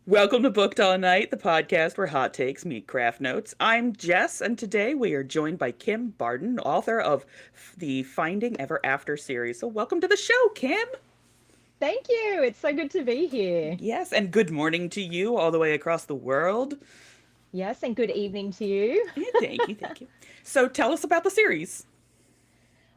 Welcome to Booked All Night, the podcast where hot takes meet craft notes. I'm Jess, and today we are joined by Kim Barden, author of the Finding Ever After series. So, welcome to the show, Kim. Thank you. It's so good to be here. Yes, and good morning to you all the way across the world. Yes, and good evening to you. Thank you, thank you. So, tell us about the series.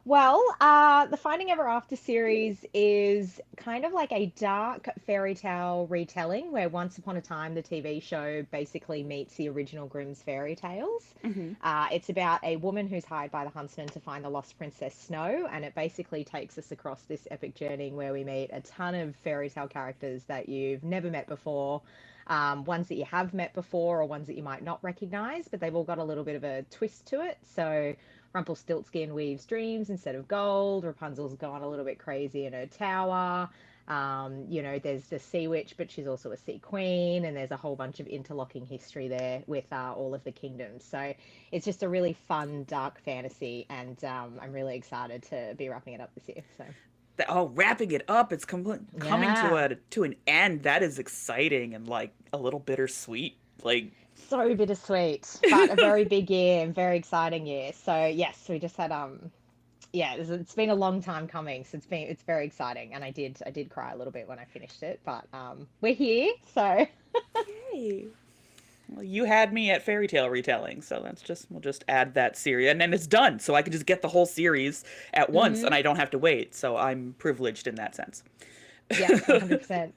The Finding Ever After series is kind of like a dark fairy tale retelling where once upon a time the TV show basically meets the original Grimm's fairy tales. Hmm. It's about a woman who's hired by the huntsman to find the lost Princess Snow, and it basically takes us across this epic journey where we meet a ton of fairy tale characters that you've never met before. Ones that you have met before, or ones that you might not recognize, but they've all got a little bit of a twist to it. So, Rumpelstiltskin weaves dreams instead of gold. Rapunzel's gone a little bit crazy in her tower. There's the sea witch, but she's also a sea queen, and there's a whole bunch of interlocking history there with all of the kingdoms. So it's just a really fun, dark fantasy, and I'm really excited to be wrapping it up this year. So Wrapping it up, it's coming to yeah, an end. That is exciting and like a little bittersweet. Like, so bittersweet, but a very big year and very exciting year. So yes, we just had yeah, it's been a long time coming, so it's very exciting, and I did cry a little bit when I finished it, but we're here, so yay. Well, you had me at fairy tale retelling, so we'll just add that series, and then it's done. So I can just get the whole series at once, and hmm I don't have to wait. So I'm privileged in that sense. yes, 100%.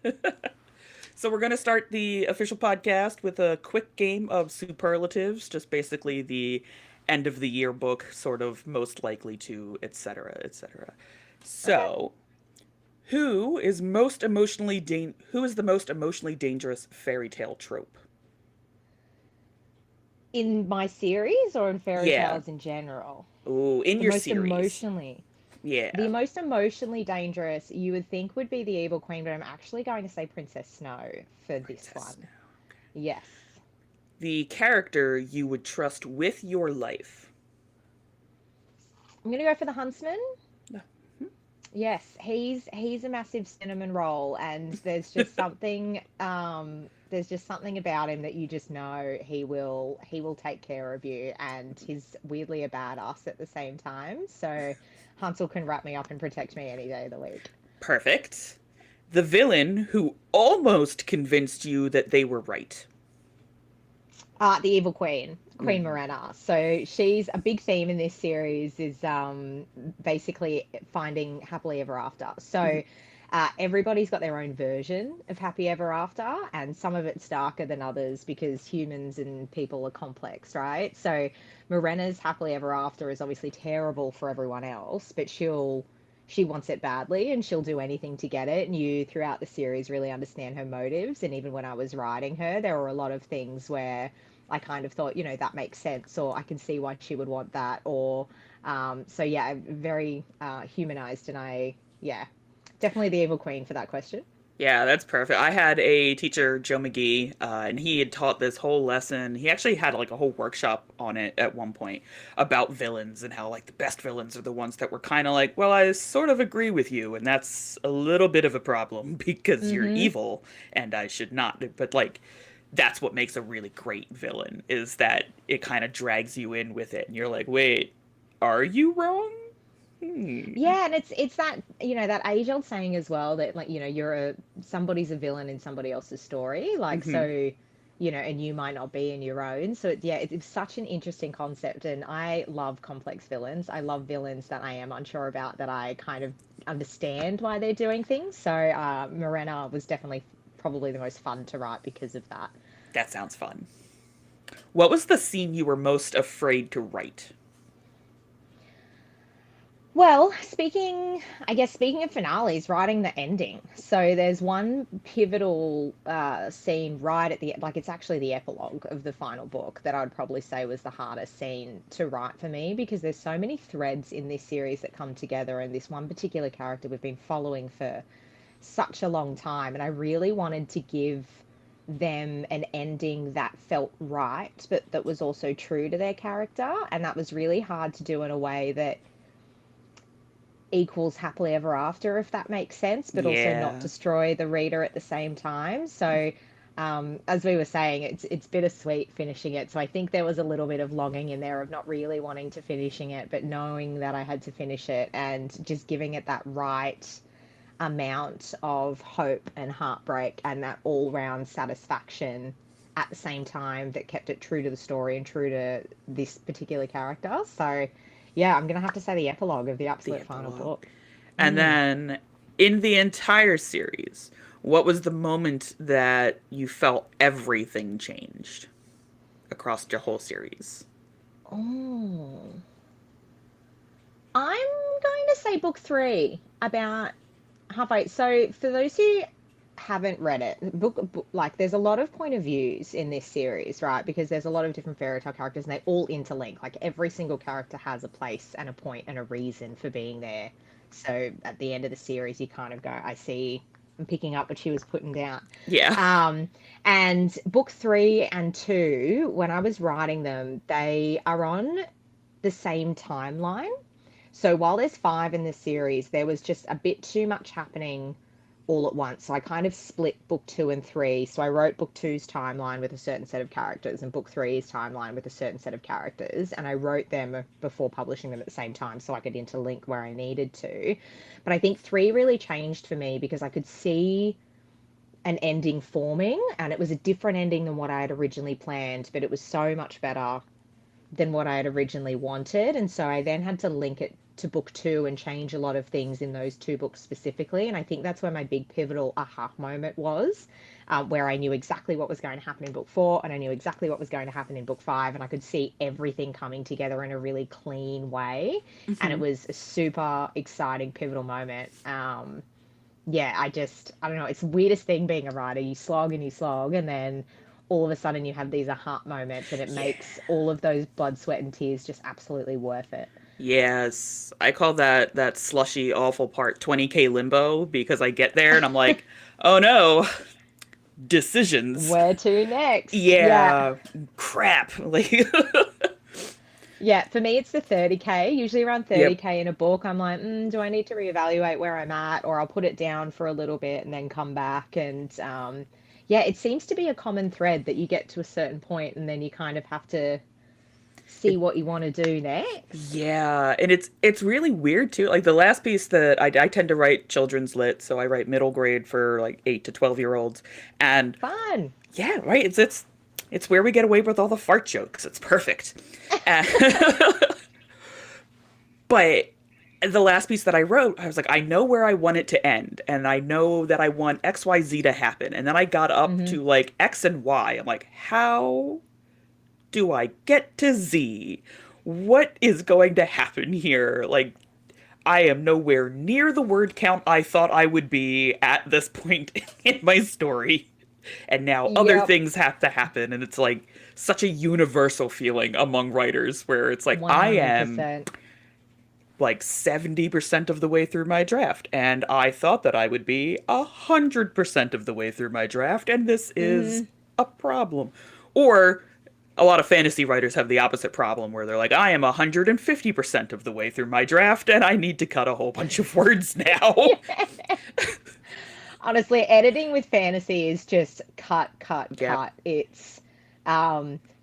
So we're gonna start the official podcast with a quick game of superlatives, just basically the end of the year book, sort of most likely to, etc., etc. Okay. So, who is the most emotionally dangerous fairy tale trope? In my series or in fairy Yeah. tales in general? Ooh, in The your most series. emotionally, the Yeah. most emotionally dangerous you would think would be the Evil Queen, but I'm actually going to say Princess Snow for this Princess Snow. one. Yes. The character you would trust with your life. I'm gonna go for the Huntsman. Mhm. Yes, he's a massive cinnamon roll, and there's just something about him that you just know he will take care of you, and he's weirdly a badass at the same time. So Hansel can wrap me up and protect me any day of the week. Perfect. The villain who almost convinced you that they were right. The Evil Queen, Queen Mm. Morena. So she's a big theme in this series is basically finding happily ever after. Mhm. So everybody's got their own version of happy ever after, and some of it's darker than others because humans and people are complex, right? So Morena's happily ever after is obviously terrible for everyone else, but she wants it badly and she'll do anything to get it. And you, throughout the series, really understand her motives. And even when I was writing her, there were a lot of things where I kind of thought, that makes sense, or I can see why she would want that. Or, so yeah, very humanized. And yeah, definitely the Evil Queen for that question. Yeah, that's perfect. I had a teacher, Joe McGee, and he had taught this whole lesson. He actually had like a whole workshop on it at one point about villains and how like the best villains are the ones that were kind of like, well, I sort of agree with you, and that's a little bit of a problem because you're Mm-hmm. evil and I should not. But like, that's what makes a really great villain is that it kind of drags you in with it, and you're like, wait, are you wrong? Hmm. Yeah, and it's that that age old saying as well that like somebody's a villain in somebody else's story, like Hmm. so and you might not be in your own. So yeah, it's such an interesting concept, and I love complex villains. I love villains that I am unsure about that I kind of understand why they're doing things. So Morena was definitely probably the most fun to write because of that. That sounds fun. What was the scene you were most afraid to write? Well, speaking of finales, writing the ending. So there's one pivotal scene right at the like it's actually the epilogue of the final book that I'd probably say was the hardest scene to write for me because there's so many threads in this series that come together, and this one particular character we've been following for such a long time, and I really wanted to give them an ending that felt right, but that was also true to their character, and that was really hard to do in a way that equals happily ever after, if that makes sense, but also not Yeah. destroy the reader at the same time. So As we were saying, it's bittersweet finishing it. So I think there was a little bit of longing in there of not really wanting to finishing it, but knowing that I had to finish it and just giving it that right amount of hope and heartbreak and that all-round satisfaction at the same time that kept it true to the story and true to this particular character. So yeah, I'm gonna have to say the epilogue of the The absolute final epilogue. book. And then in the entire series, what was the moment that you felt everything changed across the whole series? Oh, I'm going to say book three, about halfway. So for those who haven't read it, like there's a lot of point of views in this series, right? Because there's a lot of different fairy tale characters and they all interlink. Like every single character has a place and a point and a reason for being there. So at the end of the series, you kind of go, I see, I'm picking up what she was putting down. Yeah. Um, and book three and two, when I was writing them, they are on the same timeline. So while there's five in this series, there was just a bit too much happening all at once. So I kind of split book two and three. So I wrote book two's timeline with a certain set of characters and book three's timeline with a certain set of characters. And I wrote them before publishing them at the same time so I could interlink where I needed to. But I think three really changed for me because I could see an ending forming and it was a different ending than what I had originally planned, but it was so much better than what I had originally wanted. And so I then had to link it to book two and change a lot of things in those two books specifically. And I think that's where my big pivotal aha moment was, where I knew exactly what was going to happen in book four and I knew exactly what was going to happen in book five. And I could see everything coming together in a really clean way. And it Mm-hmm. was a super exciting, pivotal moment. Yeah, I don't know, it's the weirdest thing being a writer. You slog, and then all of a sudden you have these aha moments, and it Yeah. makes all of those blood, sweat, and tears just absolutely worth it. Yes. I call that slushy awful part 20K limbo because I get there and I'm like, "Oh no, decisions." Where to next? Yeah. Yeah, crap. Like Yeah, for me, it's the 30K, usually around yep. 30K in a book. I'm like, do I need to reevaluate where I'm at? Or I'll put it down for a little bit and then come back. And yeah, it seems to be a common thread that you get to a certain point and then you kind of have to see It, what you want to do next. yeah, and it's really weird too. Like the last piece that I tend to write children's lit, so I write middle grade for like 8 to 12 year olds, and Fun. yeah, right. It's where we get away with all the fart jokes. It's perfect. And but the last piece that I wrote, I was like, I know where I want it to end, and I know that I want X, Y, Z to happen. And then I got up Hmm. to like X and Y. I'm like, how do I get to Z? What is going to happen here? Like, I am nowhere near the word count I thought I would be at this point in my story. And now other Yep. things have to happen. And it's like such a universal feeling among writers where it's like, I am 100%. like 70% of the way through my draft. And I thought that I would be 100% of the way through my draft. And this is Hmm. a problem. Or a lot of fantasy writers have the opposite problem where they're like, I am 150% of the way through my draft and I need to cut a whole bunch of words now. Honestly, editing with fantasy is just cut, cut, Yep. cut. It's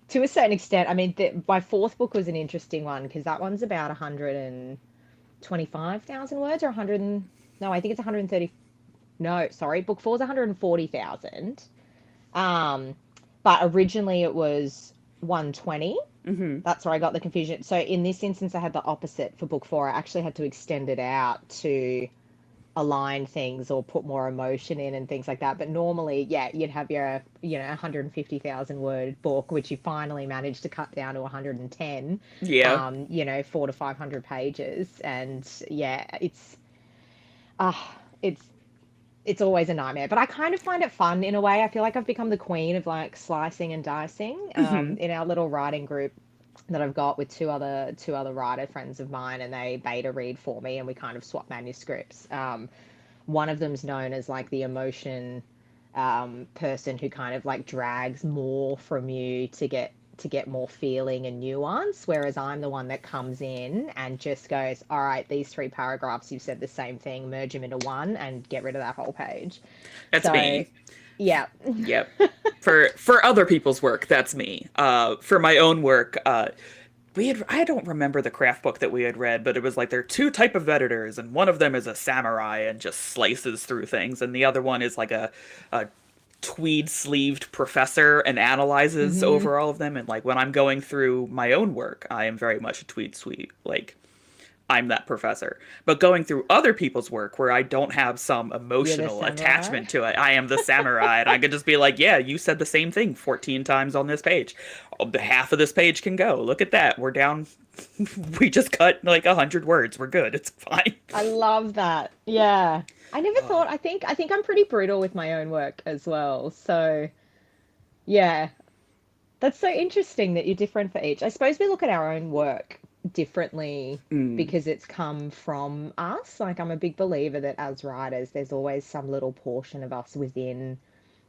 to a certain extent. I mean, my fourth book was an interesting one because that one's about 125,000 words or 100 no, I think it's 130. No, sorry, book four is 140,000. Um, but originally it was 120. Mm-hmm. That's where I got the confusion. So in this instance, I had the opposite for book four. I actually had to extend it out to align things or put more emotion in and things like that. But normally, yeah, you'd have your, 150,000 word book, which you finally managed to cut down to 110, Yeah. 400 to 500 pages. And yeah, uh, it's, it's always a nightmare, but I kind of find it fun in a way. I feel like I've become the queen of like slicing and dicing. Mm-hmm. In our little writing group that I've got with two other writer friends of mine, and they beta read for me, and we kind of swap manuscripts. One of them's known as like the emotion person who kind of like drags more from you to get more feeling and nuance, whereas I'm the one that comes in and just goes, all right, these three paragraphs, you've said the same thing, merge them into one and get rid of that whole page. That's So me. Yeah. Yep. For other people's work, that's me. For my own work, we had I don't remember the craft book that we had read, but it was like there are two type of editors, and one of them is a samurai and just slices through things, and the other one is like a tweed sleeved professor and analyzes Hmm. over all of them. And like when I'm going through my own work, I am very much a tweed sweet. Like I'm that professor. But going through other people's work where I don't have some You're the emotional samurai. attachment to it, I am the samurai. And I could just be like, yeah, you said the same thing 14 times on this page. Oh, the half of this page can go. Look at that. We're down. We just cut like 100 words. We're good. It's fine. I love that. Yeah. I never thought, I think I'm pretty brutal with my own work as well. So, yeah. That's so interesting that you're different for each. I suppose we look at our own work differently Mm, because it's come from us. Like, I'm a big believer that as writers, there's always some little portion of us within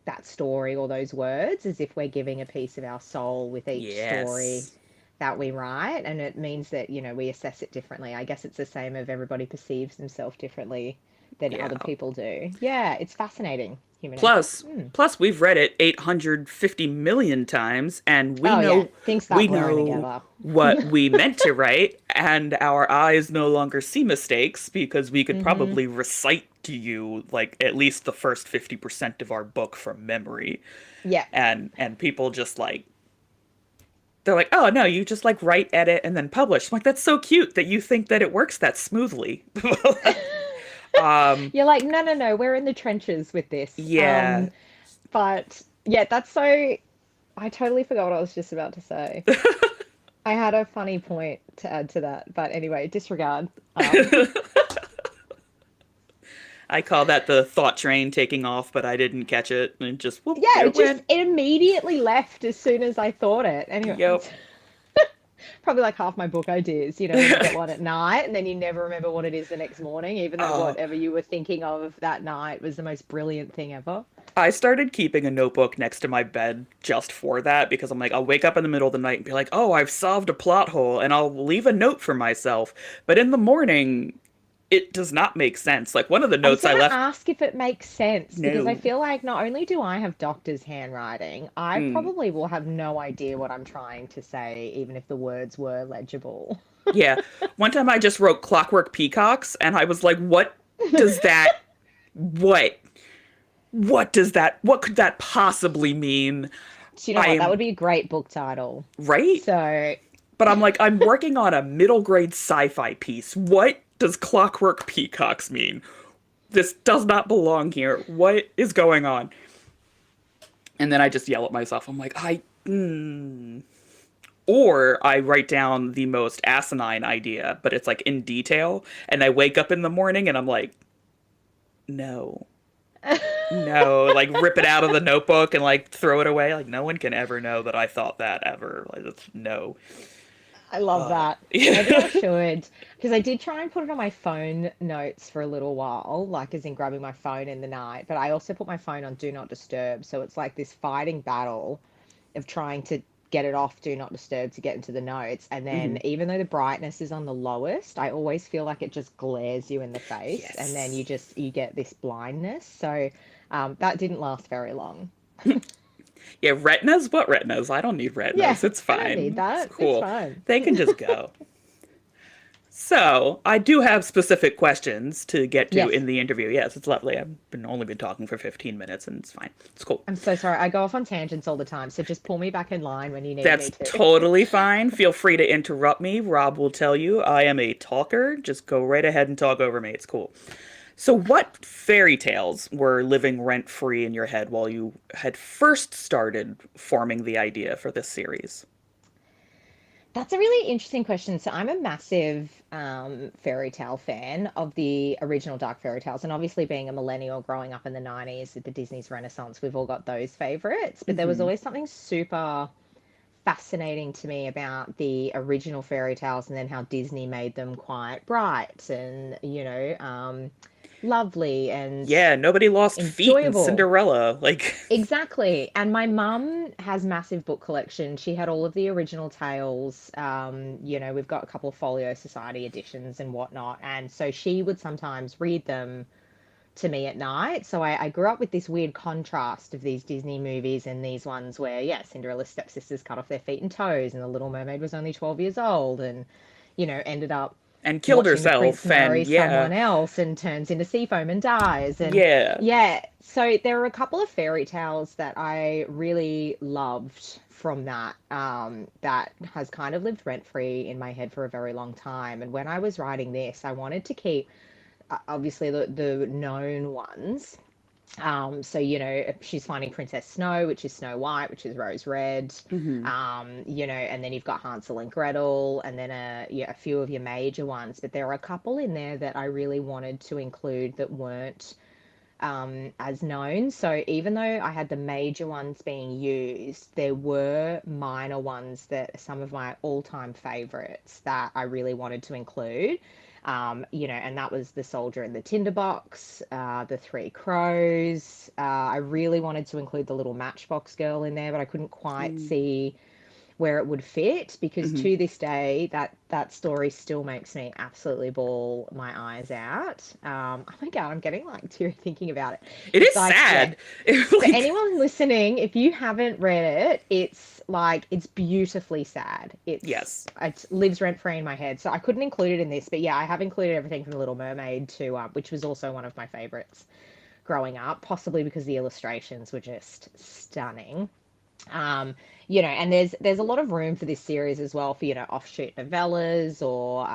that story or those words, as if we're giving a piece of our soul with each story yes. that we write. And it means that, we assess it differently. I guess it's the same of everybody perceives themselves differently than other Yeah. people do. Yeah, it's fascinating, human nature. Plus, Hmm. plus we've read it 850 million times and Oh, yeah, things start we blurring know together. what we meant to write and our eyes no longer see mistakes because we could Hmm. probably recite to you like at least the first 50% of our book from memory. Yeah. And people just like they're like, "Oh no, you just like write, edit and then publish." I'm like, "That's so cute that you think that it works that smoothly." um You're like, no, no, no, we're in the trenches with this. yeah. But yeah, that's so. I totally forgot what I was just about to say. I had a funny point to add to that, but anyway, disregard. I call that the thought train taking off, but I didn't catch it, and just whoop, Yeah, there it it just went. it immediately left as soon as I thought it. Anyway, Yep. it's probably like half my book ideas, when you get one at night and then you never remember what it is the next morning, even though uh, whatever you were thinking of that night was the most brilliant thing ever. I started keeping a notebook next to my bed just for that because I'm like, I'll wake up in the middle of the night and be like, oh, I've solved a plot hole, and I'll leave a note for myself. But in the morning, it does not make sense. Like one of the I was notes I going to left, ask if it makes sense because I no. feel like not only do I have doctor's handwriting, I Mm. probably will have no idea what I'm trying to say, even if the words were legible. Yeah. One time I just wrote Clockwork Peacocks, and I was like, does that, what? What does that, what could that possibly mean? Do you know I what? That am would be a great book title. right. So, But I'm like, I'm working on a middle grade sci-fi piece. What does Clockwork Peacocks mean? This does not belong here. What is going on? And then I just yell at myself. I'm like, or I write down the most asinine idea, but it's like in detail. And I wake up in the morning and I'm like, no, no, like rip it out of the notebook and like throw it away. Like no one can ever know that I thought that ever. Like, it's, no. I love that. Maybe I Yeah. should, because I did try and put it on my phone notes for a little while, like as in grabbing my phone in the night, but I also put my phone on Do Not Disturb. So it's like this fighting battle of trying to get it off Do Not Disturb to get into the notes. And then Mhm. even though the brightness is on the lowest, I always feel like it just glares you in the face, and then Yes. you get this blindness. So that didn't last very long. Yeah, retinas? What retinas? I don't need Yeah, retinas. It's I don't need fine. It's that. It's cool. fine. They can just go. So, I do have specific questions to get to Yes. in the interview. Yes, it's lovely. I've been only been talking for 15 minutes and it's fine. It's cool. I'm so sorry. I go off on tangents all the time, so just pull me back in line when you need me That's to. totally fine. Feel free to interrupt me. Rob will tell you I am a talker. Just go right ahead and talk over me. It's cool. So, what fairy tales were living rent free in your head while you had first started forming the idea for this series? That's a really interesting question. So I'm a massive fairy tale fan of the original Dark Fairy Tales, and obviously being a millennial growing up in the 90s with the Disney's Renaissance, we've all got those favorites. But there was Hmm. always something super fascinating to me about the original fairy tales and then how Disney made them quite bright and, lovely and Yeah, nobody lost feet in enjoyable. Cinderella. Like, Exactly. And my mum has massive book collection. She had all of the original tales. We've got a couple of Folio Society editions and whatnot. And so she would sometimes read them to me at night. So I grew up with this weird contrast of these Disney movies and these ones where, yeah, Cinderella's stepsisters cut off their feet and toes, and the Little Mermaid was only 12 years old and, ended up And killed watching the prince herself, marry and yeah, someone else and turns into sea foam and dies. And yeah. yeah, so there are a couple of fairy tales that I really loved from that, that has kind of lived rent free in my head for a very long time. And when I was writing this, I wanted to keep obviously the known ones. So she's finding Princess Snow, which is Snow White, which is Rose Red. Hmm. And then you've got Hansel and Gretel, and then a few of your major ones. But there are a couple in there that I really wanted to include that weren't as known. So even though I had the major ones being used, there were minor ones that are some of my all-time favorites that I really wanted to include. And that was the Soldier in the Tinderbox, the Three Crows. I really wanted to include the little Matchbox Girl in there, but I couldn't quite Mm. see where it would fit because Hmm. to this day that story still makes me absolutely bawl my eyes out. Oh my God, I'm getting like teary thinking about it. It It's is like, yeah, sad. for Like, anyone listening, if you haven't read it, it's like it's beautifully sad. yes. It lives rent free in my head, so I couldn't include it in this. But yeah, I have included everything from The Little Mermaid to which was also one of my favorites growing up, possibly because the illustrations were just stunning. Um, and there's a lot of room for this series as well for, offshoot novellas or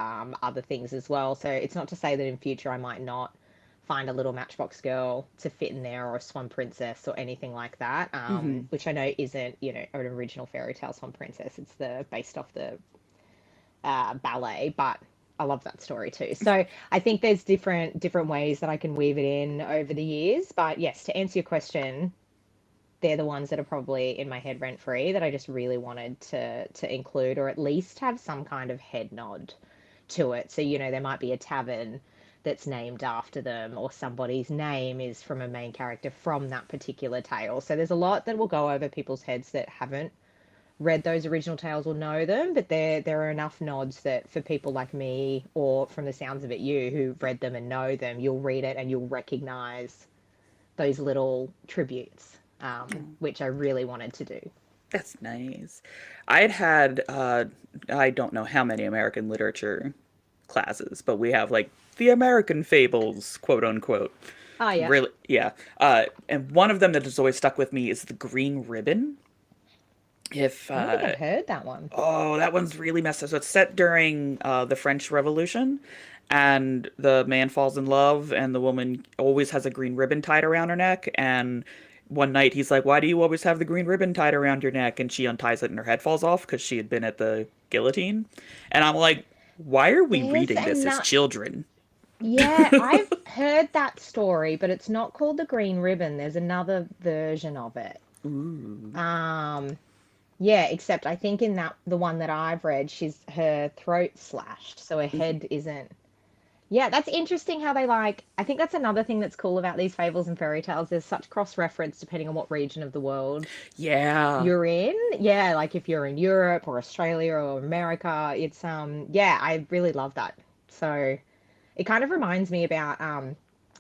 other things as well. So it's not to say that in future I might not find a little Matchbox Girl to fit in there or a Swan Princess or anything like that, Hmm. which I know isn't, an original fairy tale Swan Princess. It's the based off the ballet, but I love that story too. So I think there's different ways that I can weave it in over the years. But yes, to answer your question, they're the ones that are probably in my head rent free that I just really wanted to include or at least have some kind of head nod to it. So, there might be a tavern that's named after them or somebody's name is from a main character from that particular tale. So there's a lot that will go over people's heads that haven't read those original tales or know them, but there are enough nods that for people like me or from the sounds of it you who read them and know them, you'll read it and you'll recognize those little tributes, which I really wanted to do. That's nice. I had I don't know how many American literature classes, but we have like the American fables, quote unquote. Oh yeah. Really, yeah. And one of them that has always stuck with me is the Green Ribbon. If I don't think I've heard that one. Oh, that one's really messed up. So it's set during the French Revolution, and the man falls in love, and the woman always has a green ribbon tied around her neck. And one night he's like, "Why do you always have the green ribbon tied around your neck?" And she unties it, and her head falls off because she had been at the guillotine. And I'm like, "Why are we There's reading this as another. children?" Yeah, I've heard that story, but it's not called the Green Ribbon. There's another version of it. Ooh, Um, yeah, except I think in that the one that I've read, her throat slashed, so her head isn't. Yeah, that's interesting how they like. I think that's another thing that's cool about these fables and fairy tales. There's such cross reference depending on what region of the world yeah. you're in. Yeah, like if you're in Europe or Australia or America, it's yeah, I really love that. So it kind of reminds me about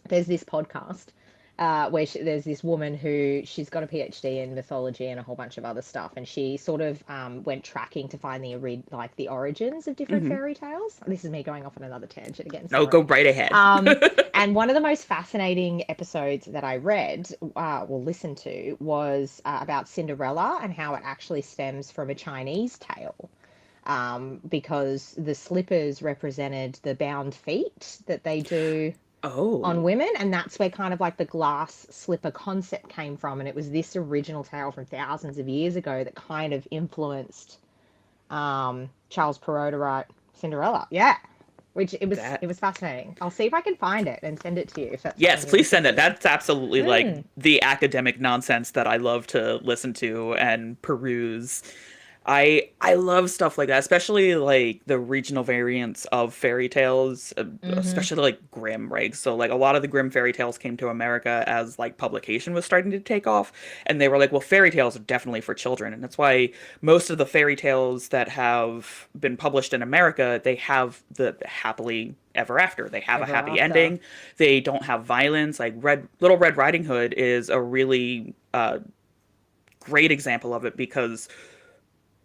there's this podcast where there's this woman who she's got a PhD in mythology and a whole bunch of other stuff, and she sort of went tracking to find like the origins of different Hmm. fairy tales. This is me going off on another tangent again. No, go Sorry. right ahead. Um, and one of the most fascinating episodes that I read, listened to, was about Cinderella and how it actually stems from a Chinese tale. Because the slippers represented the bound feet that they do on Oh, women, and that's where kind of like the glass slipper concept came from. And it was this original tale from thousands of years ago that kind of influenced Charles Perrault to write Cinderella. Yeah, which that it was fascinating. I'll see if I can find it and send it to you if that's Yes, something you're please send it. interested in. That's absolutely like Mm. the academic nonsense that I love to listen to and peruse. I love stuff like that, especially like the regional variants of fairy tales, Mm-hmm. especially like Grimm, right? So like a lot of the Grimm fairy tales came to America as like publication was starting to take off, and they were like, well, fairy tales are definitely for children, and that's why most of the fairy tales that have been published in America, they have the happily ever after. They have a Ever happy after. ending. They don't have violence. Like Little Red Riding Hood is a really great example of it because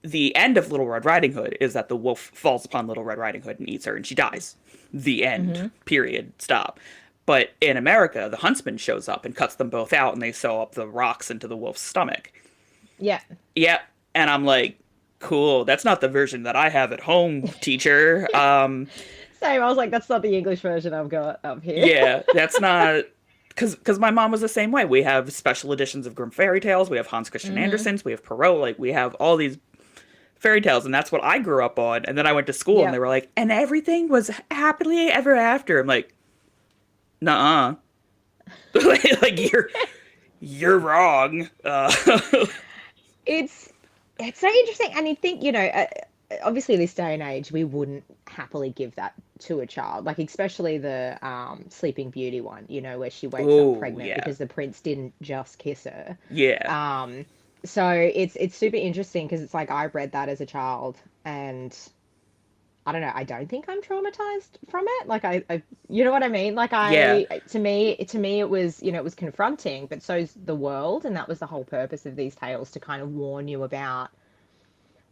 the end of Little Red Riding Hood is that the wolf falls upon Little Red Riding Hood and eats her, and she dies. The end. Mm-hmm. Period. Stop. But in America, the huntsman shows up and cuts them both out, and they sew up the rocks into the wolf's stomach. Yeah. Yep. And I'm like, cool. That's not the version that I have at home, teacher. Same. I was like, that's not the English version I've got up here. Yeah, that's not because my mom was the same way. We have special editions of Grimm fairy tales. We have Hans Christian Mm-hmm. Andersen's. We have Perrault. Like we have all these fairy tales, and that's what I grew up on. And then I went to school, and they Yep. were like, and everything was happily ever after. I'm like, nuh-uh. Like you're wrong. It's it's so interesting, and you think, obviously this day and age we wouldn't happily give that to a child, like especially the Sleeping Beauty one, where she wakes up Oh pregnant yeah, because the prince didn't just kiss her. yeah, Um, so it's super interesting because it's like I read that as a child, and I don't know, I don't think I'm traumatized from it. Like you know what I mean? Like yeah, to me it was, it was confronting, but so's the world, and that was the whole purpose of these tales, to kind of warn you about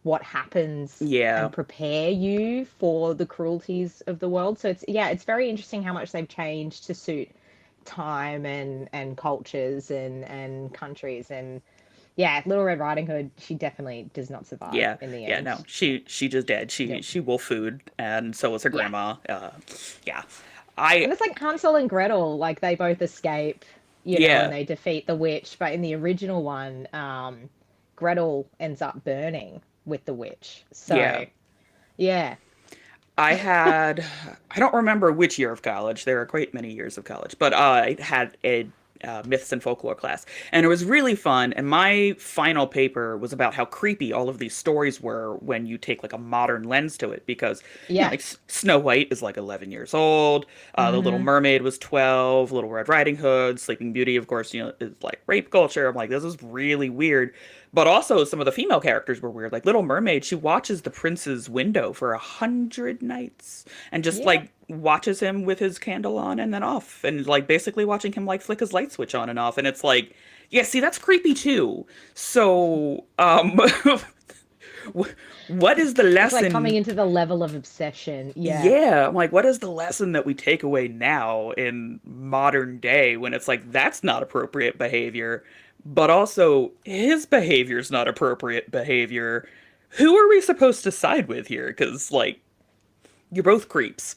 what happens yeah, and prepare you for the cruelties of the world. So it's very interesting how much they've changed to suit time and cultures and countries. And yeah, Little Red Riding Hood, she definitely does not survive yeah, in the yeah. end. No, she just dead. Yep. She wolf food, and so was her Yeah. grandma. Yeah, I And it's like Hansel and Gretel, like they both escape, and yeah, they defeat the witch. But in the original one, Gretel ends up burning with the witch. yeah. So yeah. I don't remember which year of college. There are quite many years of college, but I had a myths and folklore class, and it was really fun. And my final paper was about how creepy all of these stories were when you take like a modern lens to it, because Yeah. like Snow White is like 11 years old, The Little Mm-hmm. Mermaid was 12, Little Red Riding Hood, Sleeping Beauty, of course, is like rape culture. I'm like, this is really weird. But also, some of the female characters were weird. Like Little Mermaid, she watches the prince's window for 100 nights and just Yeah. like watches him with his candle on and then off, and like basically watching him like flick his light switch on and off. And it's like, yeah, see, that's creepy too. So, what is the It's like coming lesson? into the level of obsession. Yeah. Yeah, I'm like, what is the lesson that we take away now in modern day when it's like that's not appropriate behavior, but also his behavior's not appropriate behavior? Who are we supposed to side with here? Because like you're both creeps,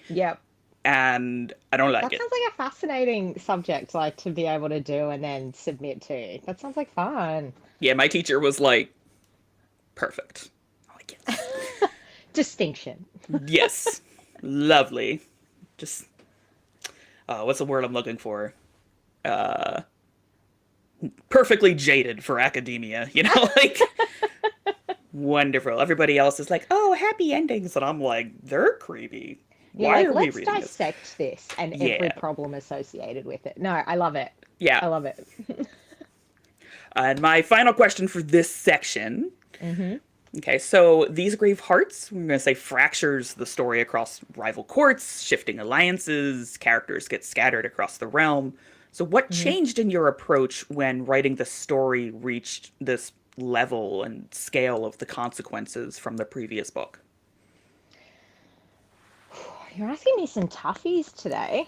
Yep. and I don't like That it. sounds like a fascinating subject, like to be able to do and then submit to. That sounds like fun. Yeah, my teacher was like, perfect. I'm like, yes, Distinction. yes, lovely. Just what's the word I'm looking for? Uh, Perfectly jaded for academia, like wonderful. Everybody else is like, oh, happy endings, and I'm like, they're creepy. You're Why like, are we let's reading this? dissect this and every Yeah, problem associated with it. No, I love it. yeah. I love it. And my final question for this section. Hmm. Okay, so these grieve hearts, we're going to say, fractures the story across rival courts, shifting alliances, characters get scattered across the realm. So, what Hmm. changed in your approach when writing the story reached this level and scale of the consequences from the previous book? You're asking me some toughies today.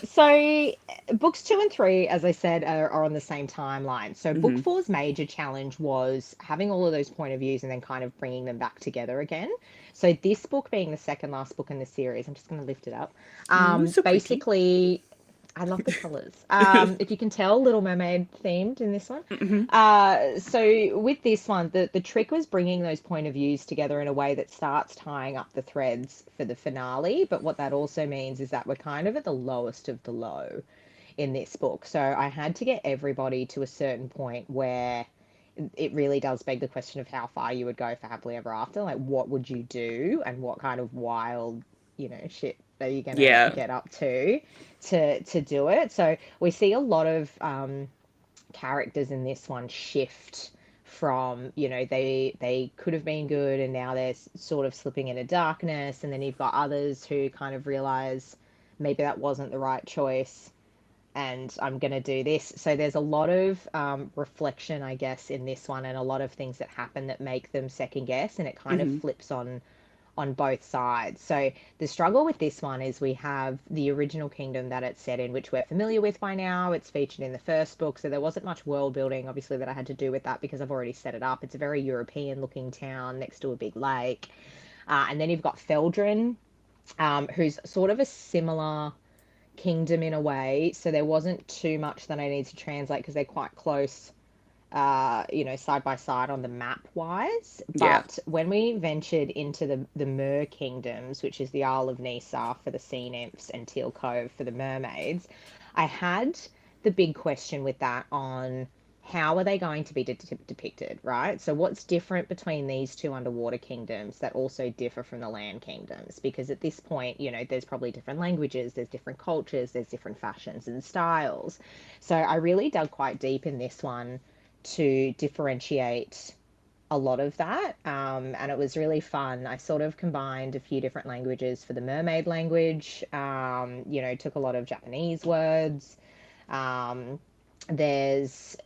So books two and three, as I said, are on the same timeline. So book Hmm. four's major challenge was having all of those point of views and then kind of bringing them back together again. So this book being the second last book in the series, I'm just going to lift it up. Ooh, so pretty. Basically, I love the colors. If you can tell, Little Mermaid themed in this one. Hmm. So with this one, the trick was bringing those point of views together in a way that starts tying up the threads for the finale. But what that also means is that we're kind of at the lowest of the low in this book. So I had to get everybody to a certain point where it really does beg the question of how far you would go for happily ever after. Like, what would you do, and what kind of wild, shit are you gonna Yeah. get up to do it? So we see a lot of characters in this one shift from, they could have been good and now they're sort of slipping into darkness, and then you've got others who kind of realize maybe that wasn't the right choice and I'm going to do this. So there's a lot of reflection, I guess, in this one, and a lot of things that happen that make them second guess, and it kind of Hmm. flips on both sides. So the struggle with this one is we have the original kingdom that it's set in, which we're familiar with by now. It's featured in the first book, so there wasn't much world building, obviously, that I had to do with that because I've already set it up. It's a very European looking town next to a big lake. And then you've got Feldrin, who's sort of a similar kingdom in a way. So there wasn't too much that I need to translate because they're quite close, side by side on the map wise. Yeah. But when we ventured into the Mer kingdoms, which is the Isle of Nisa for the sea nymphs and Teal Cove for the mermaids, I had the big question with that on how are they going to be depicted, right? So what's different between these two underwater kingdoms that also differ from the land kingdoms? Because at this point, there's probably different languages, there's different cultures, there's different fashions and styles. So I really dug quite deep in this one to differentiate a lot of that. And it was really fun. I sort of combined a few different languages for the mermaid language, took a lot of Japanese words. Um, there's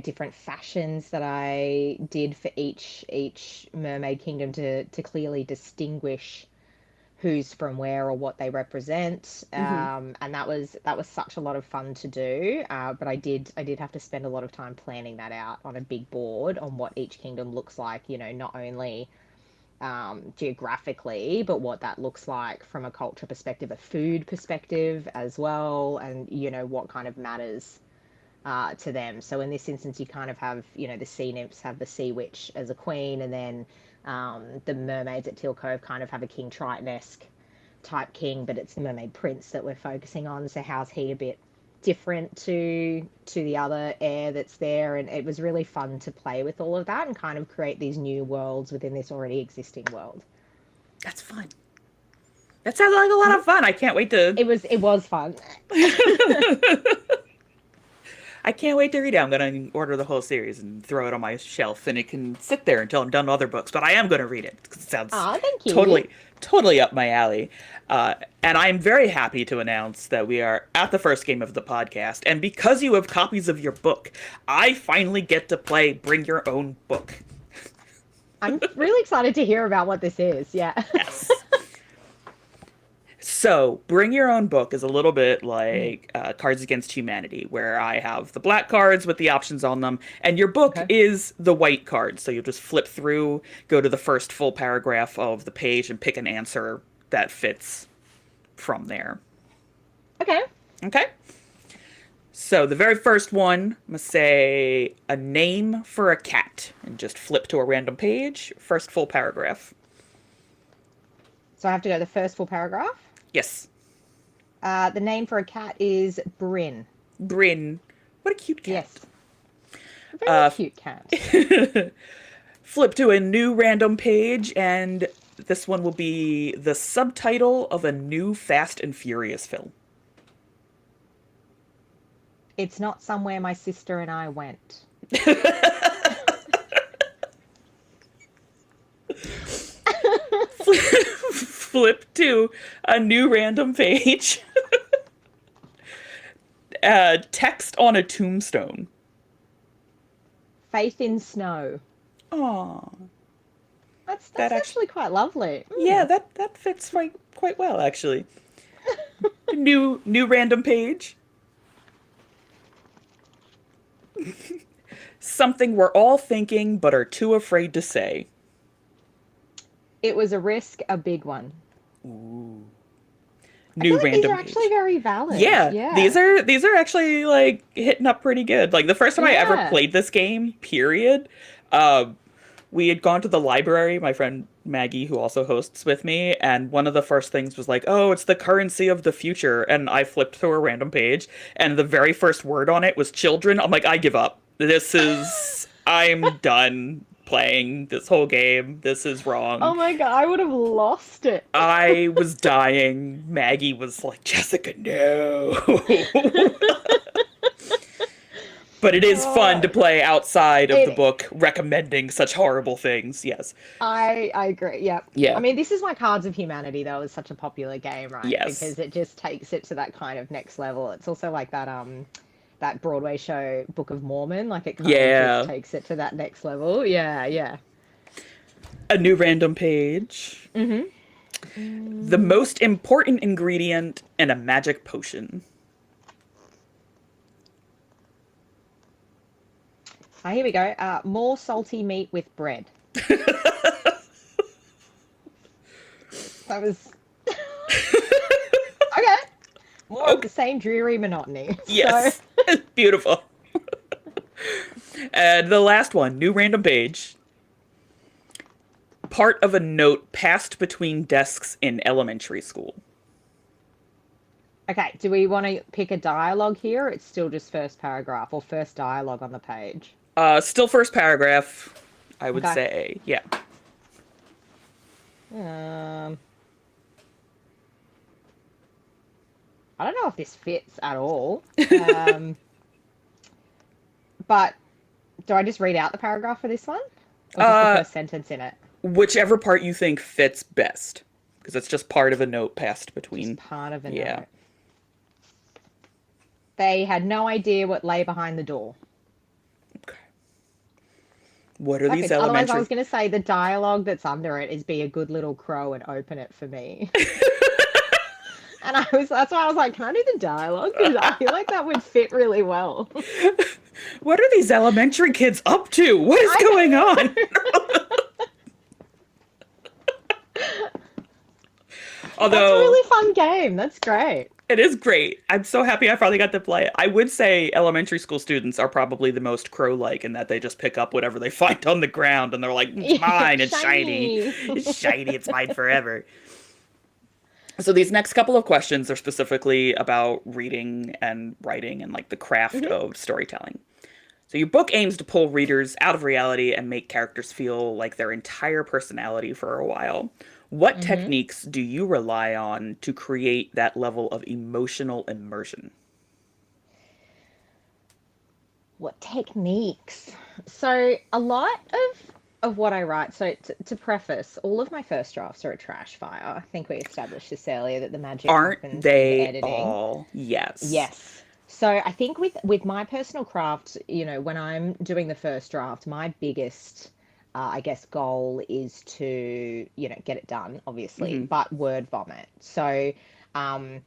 different fashions that I did for each mermaid kingdom to clearly distinguish who's from where or what they represent. Hmm. And that was such a lot of fun to do. But I did have to spend a lot of time planning that out on a big board on what each kingdom looks like. Not only geographically, but what that looks like from a culture perspective, a food perspective as well, and what kind of matters to them. So in this instance, you kind of have, the sea nymphs have the sea witch as a queen, and then the mermaids at Teal Cove kind of have a King Triton-esque type king, but it's the mermaid prince that we're focusing on. So how's he a bit different to the other heir that's there? And it was really fun to play with all of that and kind of create these new worlds within this already existing world. That's fun. That sounds like a lot of fun. I can't wait to. It was fun. I can't wait to read it. I'm gonna order the whole series and throw it on my shelf, and it can sit there until I'm done with other books. But I am gonna read it because it sounds Ah, thank you. totally, totally up my alley. And I'm very happy to announce that we are at the first game of the podcast. And because you have copies of your book, I finally get to play Bring Your Own Book. I'm really excited to hear about what this is. Yeah. Yes. So, Bring Your Own Book is a little bit like Cards Against Humanity, where I have the black cards with the options on them, and your book Okay. is the white cards. So, you just flip through, go to the first full paragraph of the page, and pick an answer that fits from there. Okay. Okay? So, the very first one must say a name for a cat, and just flip to a random page, first full paragraph. So I have to go the first full paragraph. Yes. The name for a cat is Bryn. Bryn. What a cute cat. Yes. A very Uh, cute cat. Flip to a new random page, and this one will be the subtitle of a new Fast and Furious film. It's not somewhere my sister and I went. Flip to a new random page. Text on a tombstone. Faith in Snow. Aw, That's that that's actually, actually quite lovely. yeah, that fits quite well actually. New random page. Something we're all thinking but are too afraid to say. It was a risk, a big one. Ooh. I feel New like these are random actually page. very valid. Yeah, Yeah. these are actually like hitting up pretty good. Like the first time I ever Yeah. played this game, period, um, we had gone to the library, my friend Maggie, who also hosts with me, and one of the first things was like, "Oh, it's the currency of the future." And I flipped through a random page, and the very first word on it was children. I'm like, I give up. This is I'm done playing this whole game. This is Oh wrong. my God, I would have lost it. I was dying. Maggie was like, Jessica, no. But it is fun to Oh, play outside of the it book recommending such horrible things. Yes. I agree. Yeah. I Yeah. mean, this is why Cards of Humanity, though, is such a popular game, right? Yes. Because it just takes it to that kind of next level. It's also like that Broadway show Book of Mormon, like it kind of just Yeah. takes it to that next level. Yeah, yeah. A new random page. Mm-hmm. The most important ingredient in a magic potion. Here we go. More salty meat with bread. That was okay. More of Okay. the same dreary monotony. So, Yes. Beautiful. And the last one, new random page. Part of a note passed between desks in elementary school. okay, do we want to pick a dialogue here? Or it's still just first paragraph or first dialogue on the page. Still first paragraph, I would Okay. say. Yeah. Um, I don't know if this fits at all. But do I just read out the paragraph for this one? Or just the Uh, first sentence in it? whichever part you think fits best, because it's just part of a note passed Just between. part of a Yeah. note. They had no idea what lay behind the door. Okay. What are these Perfect. Otherwise, I elementary? was going to say the dialogue that's under it is be a good little crow and open it for me. And that's why I was like, can I do the dialogue? Because I feel like that would fit really well. What are these elementary kids up to? What is I going on? That's a Although really fun game. That's great. it is great. I'm so happy I finally got to play it. I would say elementary school students are probably the most crow-like in that they just pick up whatever they find on the ground and they're like, it's Yeah, mine, it's shiny. shiny. It's shiny, it's mine forever. So these next couple of questions are specifically about reading and writing and like the craft Hmm. of storytelling. So your book aims to pull readers out of reality and make characters feel like their entire personality for a while. What Hmm. techniques do you rely on to create that level of emotional immersion? What techniques? So a lot of what I write. So to preface, all of my first drafts are a trash fire. I think we established this earlier that the magic Aren't happens in the they editing. all? Yes. Yes. So I think with my personal craft, when I'm doing the first draft, my biggest, I guess, goal is to, get it done, obviously, Hmm. but word vomit. So, um,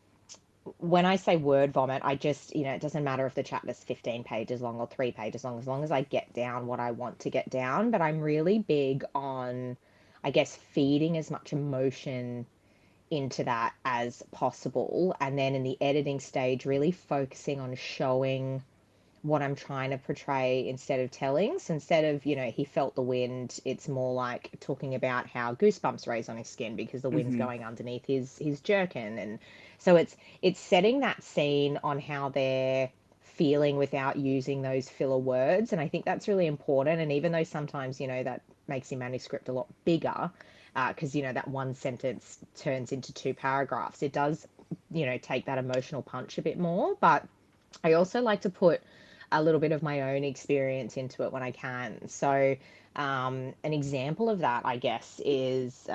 when I say word vomit, I just, it doesn't matter if the chapter's 15 pages long or 3 pages long as I get down what I want to get down. But I'm really big on, I guess, feeding as much emotion into that as possible. And then in the editing stage, really focusing on showing what I'm trying to portray instead of telling. So instead of, he felt the wind, it's more like talking about how goosebumps raise on his skin because the wind's Hmm. going underneath his jerkin. And so it's setting that scene on how they're feeling without using those filler words. And I think that's really important. And even though sometimes, that makes your manuscript a lot bigger, because that one sentence turns into 2 paragraphs, it does, take that emotional punch a bit more. But I also like to put a little bit of my own experience into it when I can. So, an example of that, I guess, is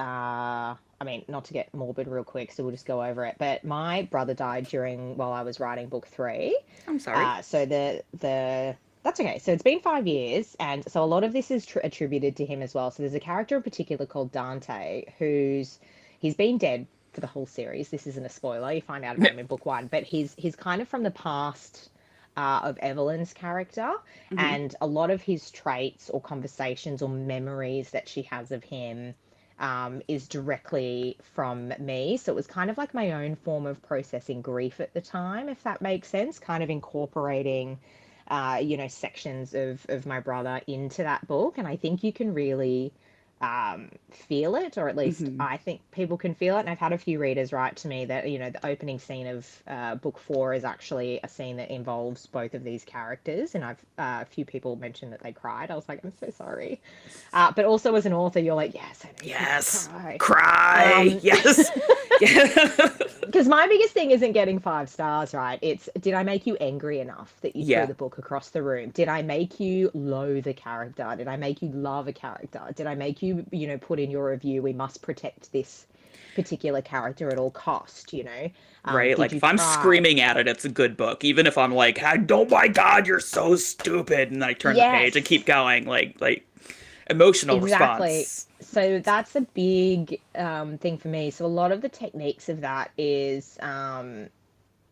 I mean, not to get morbid real quick, so we'll just go over it. But my brother died while I was writing book 3. I'm sorry. So the that's okay. So it's been 5 years, and so a lot of this is attributed to him as well. So there's a character in particular called Dante, he's been dead for the whole series. This isn't a spoiler. You find out about him in book 1, but he's kind of from the past of Evelyn's character, Hmm. and a lot of his traits or conversations or memories that she has of him is directly from me. So it was kind of like my own form of processing grief at the time, if that makes sense, kind of incorporating, sections of my brother into that book. And I think you can really feel it, or at least Hmm. I think people can feel it. And I've had a few readers write to me that, the opening scene of book four is actually a scene that involves both of these characters. And I've a few people mentioned that they cried. I was like, I'm so sorry. But also as an author, you're like, yes, I know people Yes. cry. Cry. Yes. Yeah. Because my biggest thing isn't getting 5 stars, right? It's, did I make you angry enough that you threw Yeah. the book across the room? Did I make you loathe a character? Did I make you love a character? Did I make you, put in your review, we must protect this particular character at all cost, Right? Did Like you if I'm cry? screaming at it, it's a good book. Even if I'm like, "Oh my God, you're so stupid," and I turn the page and keep Yes, going, like emotional exactly. response. So that's a big thing for me. So a lot of the techniques of that is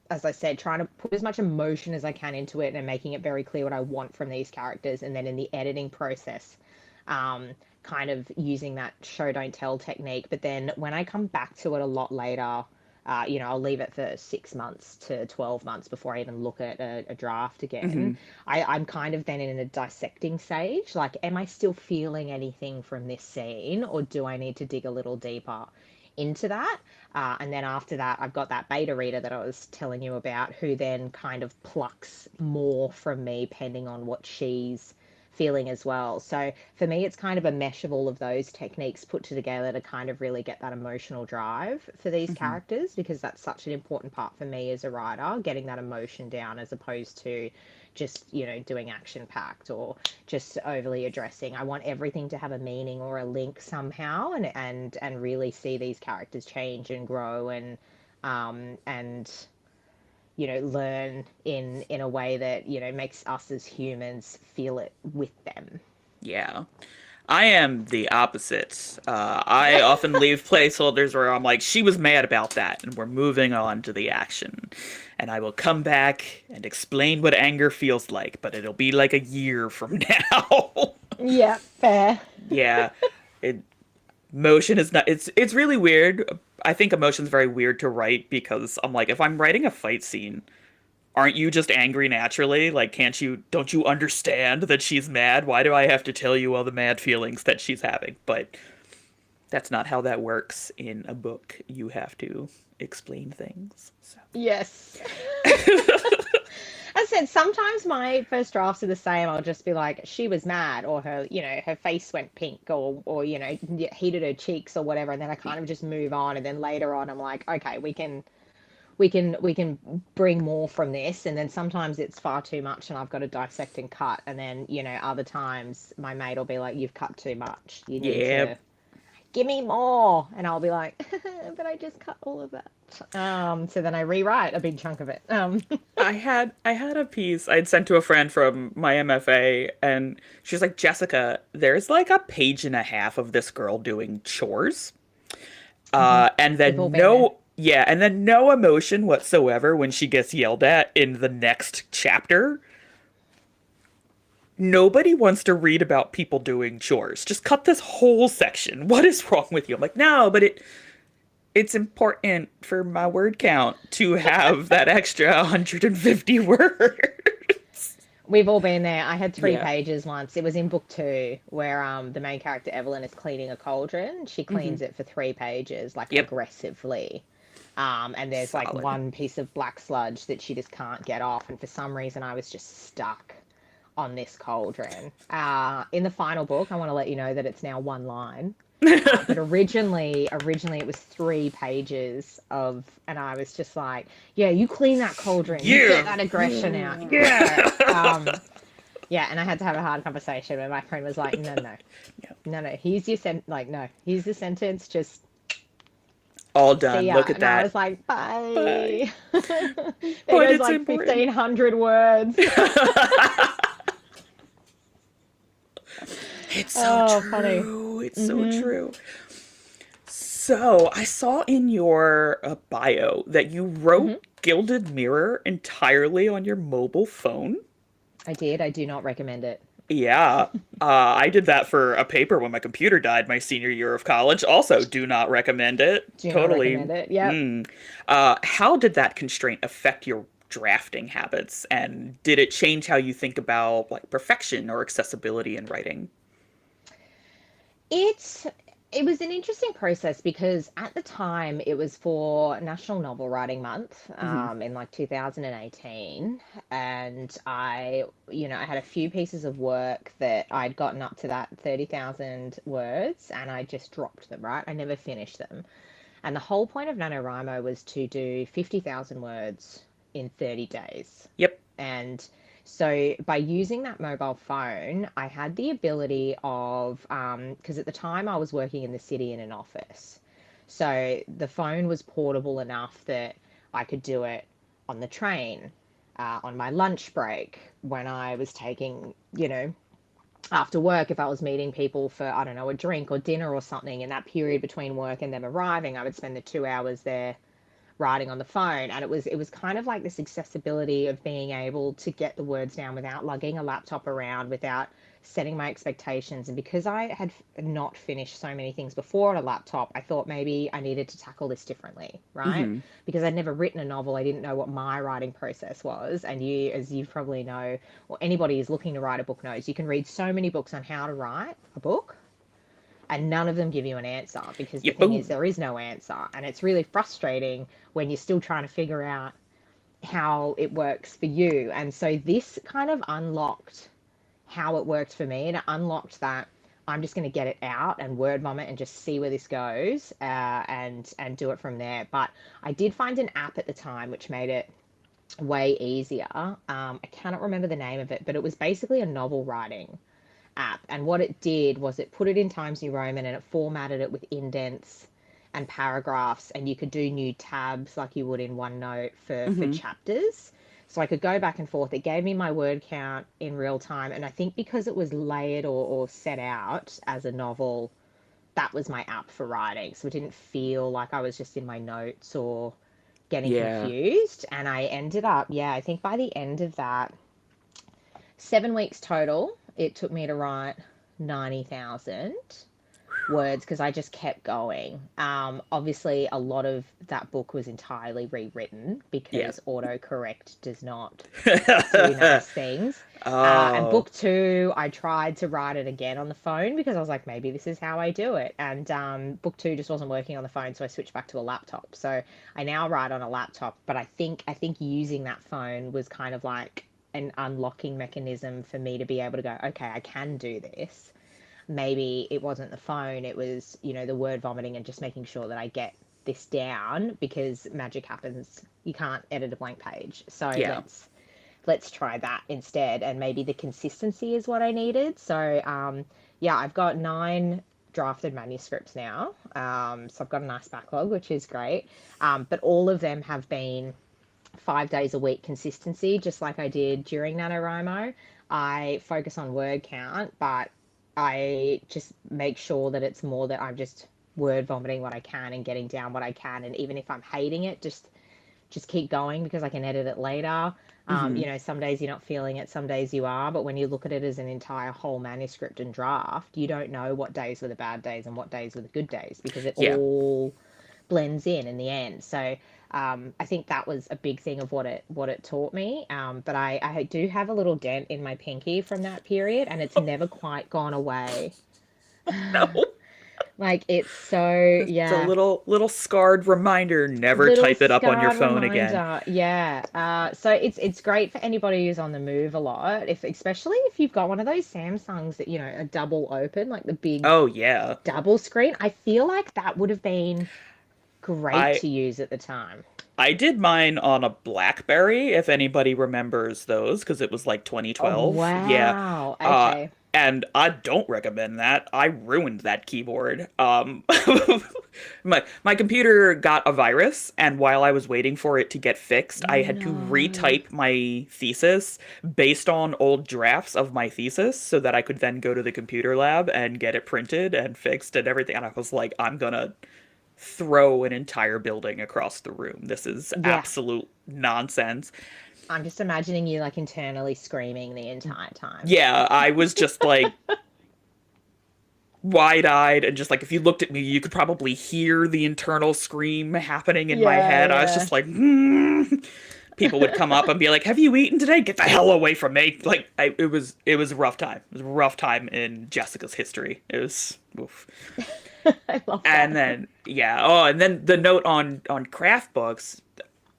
as I said, trying to put as much emotion as I can into it and making it very clear what I want from these characters. And then in the editing process, kind of using that show don't tell technique. But then when I come back to it a lot later, I'll leave it for 6 months to 12 months before I even look at a draft again. Hmm. I'm kind of then in a dissecting stage. Like, am I still feeling anything from this scene, or do I need to dig a little deeper into that? And then after that, I've got that beta reader that I was telling you about, who then kind of plucks more from me, depending on what she's feeling as well. So for me, it's kind of a mesh of all of those techniques put together to kind of really get that emotional drive for these Hmm. characters, because that's such an important part for me as a writer, getting that emotion down as opposed to just, doing action packed or just overly addressing. I want everything to have a meaning or a link somehow, and really see these characters change and grow, and learn in a way that makes us as humans feel it with them. Yeah. I am the opposite. I often leave placeholders where I'm like, she was mad about that, and we're moving on to the action. And I will come back and explain what anger feels like, but it'll be like a year from now. Yeah, fair. Yeah. It Motion is not, it's really weird. I think emotion's very weird to write because I'm like, if I'm writing a fight scene, aren't you just angry naturally? Like, don't you understand that she's mad? Why do I have to tell you all the mad feelings that she's having? But that's not how that works in a book. You have to explain things. So. Yes. As I said, sometimes my first drafts are the same. I'll just be like, she was mad, or her face went pink, or heated her cheeks or whatever, and then I kind of just move on. And then later on, I'm like, okay, we can bring more from this. And then sometimes it's far too much, and I've got to dissect and cut. And then other times my mate will be like, you've cut too much. You need Yeah, to give me more. And I'll be like, but I just cut all of that. So then I rewrite a big chunk of it. I had a piece I'd sent to a friend from my MFA, and she's like, Jessica, there's like a page and a half of this girl doing chores. And We've all then been there. no, yeah, and then no emotion whatsoever when she gets yelled at in the next chapter. Nobody wants to read about people doing chores. Just cut this whole section. What is wrong with you? I'm like, no, but it's important for my word count to have that extra 150 words. We've all been there. I had three Yeah. pages once. It was in book two, where the main character Evelyn is cleaning a cauldron. She Hmm. cleans it for 3 pages, like Yep. aggressively. And there's like Solid. one piece of black sludge that she just can't get off. And for some reason, I was just stuck on this cauldron. In the final book, I want to let you know that it's now one line. But originally it was 3 pages of, and I was just like, yeah, you clean that cauldron, you get Yeah. that aggression out, yeah. Yeah, and I had to have a hard conversation where my friend was like, no, no, Yeah. no, no, here's your like, no, here's the sentence, just All see done. ya. Look at And I was that. like, Bye. bye. There But goes it's like important. 1,500 words. It's so Oh, funny. true. It's so Mm-hmm. true. So, I saw in your bio that you wrote Mm-hmm. Gilded Mirror entirely on your mobile phone. I did. I do not recommend it. Yeah, I did that for a paper when my computer died my senior year of college. Also, do not recommend it. Do not Totally. recommend it. Yep. Mm. How did that constraint affect your drafting habits, and did it change how you think about like perfection or accessibility in writing? It it was an interesting process because at the time it was for National Novel Writing Month Hmm. in like 2018, and I had a few pieces of work that I'd gotten up to that 30,000 words, and I just dropped them, right? I never finished them. And the whole point of NaNoWriMo was to do 50,000 words in 30 days. Yep. And so by using that mobile phone, I had the ability of, because at the time I was working in the city in an office. So the phone was portable enough that I could do it on the train, on my lunch break, when I was taking, after work, if I was meeting people for, I don't know, a drink or dinner or something, in that period between work and them arriving, I would spend the 2 hours there writing on the phone. And it was kind of like this accessibility of being able to get the words down without lugging a laptop around, without setting my expectations. And because I had not finished so many things before on a laptop, I thought maybe I needed to tackle this differently, right? Hmm. Because I'd never written a novel, I didn't know what my writing process was. And you, as you probably know, or anybody who's looking to write a book knows, you can read so many books on how to write a book, and none of them give you an answer, because the Yep. thing is, there is no answer. And it's really frustrating when you're still trying to figure out how it works for you. And so this kind of unlocked how it worked for me, and it unlocked that I'm just going to get it out and word vomit and just see where this goes, and do it from there. But I did find an app at the time which made it way easier. I cannot remember the name of it, but it was basically a novel writing app. And what it did was it put it in Times New Roman, and it formatted it with indents and paragraphs, and you could do new tabs like you would in OneNote for Hmm. chapters. So I could go back and forth. It gave me my word count in real time. And I think because it was layered, or set out as a novel, that was my app for writing. So it didn't feel like I was just in my notes or getting Yeah. confused. And I ended up, yeah, I think by the end of that, 7 weeks total, it took me to write 90,000 words, because I just kept going. Obviously, a lot of that book was entirely rewritten Yeah. because autocorrect does not do nice things. And Oh. book two, I tried to write it again on the phone because I was like, maybe this is how I do it. And book two just wasn't working on the phone, so I switched back to a laptop. So I now write on a laptop, but I think using that phone was kind of like an unlocking mechanism for me to be able to go, okay, I can do this. Maybe it wasn't the phone, it was, the word vomiting and just making sure that I get this down, because magic happens. You can't edit a blank page. So Yeah. let's try that instead. And maybe the consistency is what I needed. So yeah, I've got 9 drafted manuscripts now. So I've got a nice backlog, which is great. But all of them have been 5 days a week consistency, just like I did during NaNoWriMo. I focus on word count, but I just make sure that it's more that I'm just word vomiting what I can and getting down what I can. And even if I'm hating it, just keep going, because I can edit it later. Hmm. Some days you're not feeling it, some days you are, but when you look at it as an entire whole manuscript and draft, you don't know what days were the bad days and what days were the good days, because it Yeah. all blends in the end. So I think that was a big thing of what it taught me. But I do have a little dent in my pinky from that period, and it's never quite gone away. No. Like, it's so, It's a yeah. little scarred reminder. Never Little type it up on your scarred phone again. reminder, yeah. So it's great for anybody who's on the move a lot, if especially if you've got one of those Samsungs that, are double open, like the big Oh yeah. double screen. I feel like that would have been great I to use at the time. I did mine on a BlackBerry, if anybody remembers those, because it was like Oh, 2012. Yeah. wow. Uh, Okay. and I don't recommend that. I ruined that keyboard. My computer got a virus, and while I was waiting for it to get fixed, I had to No. retype my thesis based on old drafts of my thesis so that I could then go to the computer lab and get it printed and fixed and everything. And I was like, I'm gonna throw an entire building across the room. This is Yeah. absolute nonsense. I'm just imagining you like internally screaming the entire time. Yeah, I was just like wide-eyed and just like if you looked at me, you could probably hear the internal scream happening in my Yeah, head. I was yeah. just like, hmm. people would come up and be like, "Have you eaten today? Get the hell away from me!" Like, it was a rough time. It was a rough time in Jessica's history. It was, oof. I love And that. then yeah, oh, and then the note on craft books.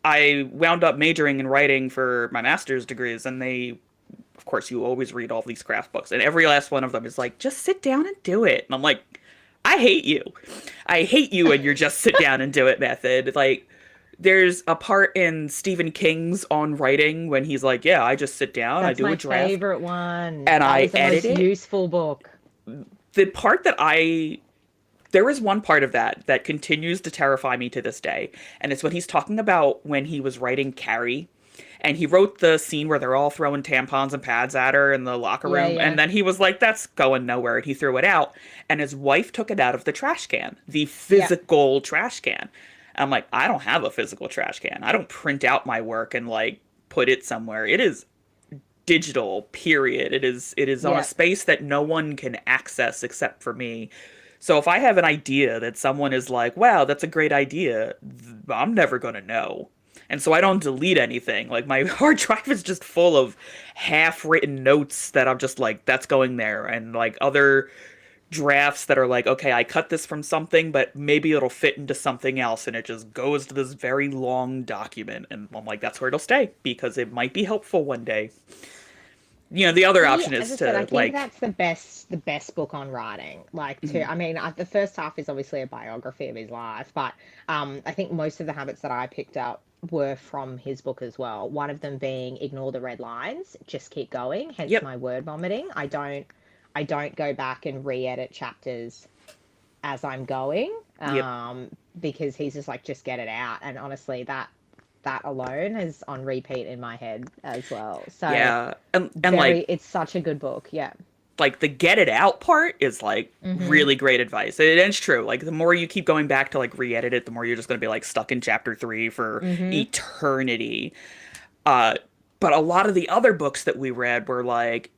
I wound up majoring in writing for my master's degrees, and they, of course, you always read all these craft books, and every last one of them is like, just sit down and do it. And I'm like, I hate you. I hate you and your just sit down and do it method. Like, there's a part in Stephen King's On Writing when he's like, yeah, I just sit down, I That's do a my draft, favorite one. and That I was the edit most it. useful book. The part that I there is one part of that that continues to terrify me to this day, and it's when he's talking about when he was writing Carrie, and he wrote the scene where they're all throwing tampons and pads at her in the locker Yeah, room, yeah. and then he was like, "That's going nowhere," and he threw it out, and his wife took it out of the trash can, the Yeah. physical trash can. I'm like, I don't have a physical trash can. I don't print out my work and like put it somewhere. It is digital, period. It is on a Yeah. space that no one can access except for me. So if I have an idea that someone is like, wow, that's a great idea, I'm never going to know. And so I don't delete anything. Like my hard drive is just full of half-written notes that I'm just like, that's going there. And like other drafts that are like, okay, I cut this from something, but maybe it'll fit into something else. And it just goes to this very long document. And I'm like, that's where it'll stay because it might be helpful one day. The other See, option as is I said, I to think like, that's the best book on writing. Like, mhm, I mean, the first half is obviously a biography of his life, but I think most of the habits that I picked up were from his book as well. One of them being ignore the red lines, just keep going. Hence yep, my word vomiting. I don't go back and re-edit chapters as I'm going, yep, because he's just like, just get it out. And honestly, that alone is on repeat in my head as well. So yeah. And like, it's such a good book. Yeah. the get it out part is like Mm-hmm. really great advice. And it's true. Like the more you keep going back to like re-edit it, the more you're just going to be like stuck in chapter 3 for Mm-hmm. eternity. Uh, but a lot of the other books that we read were like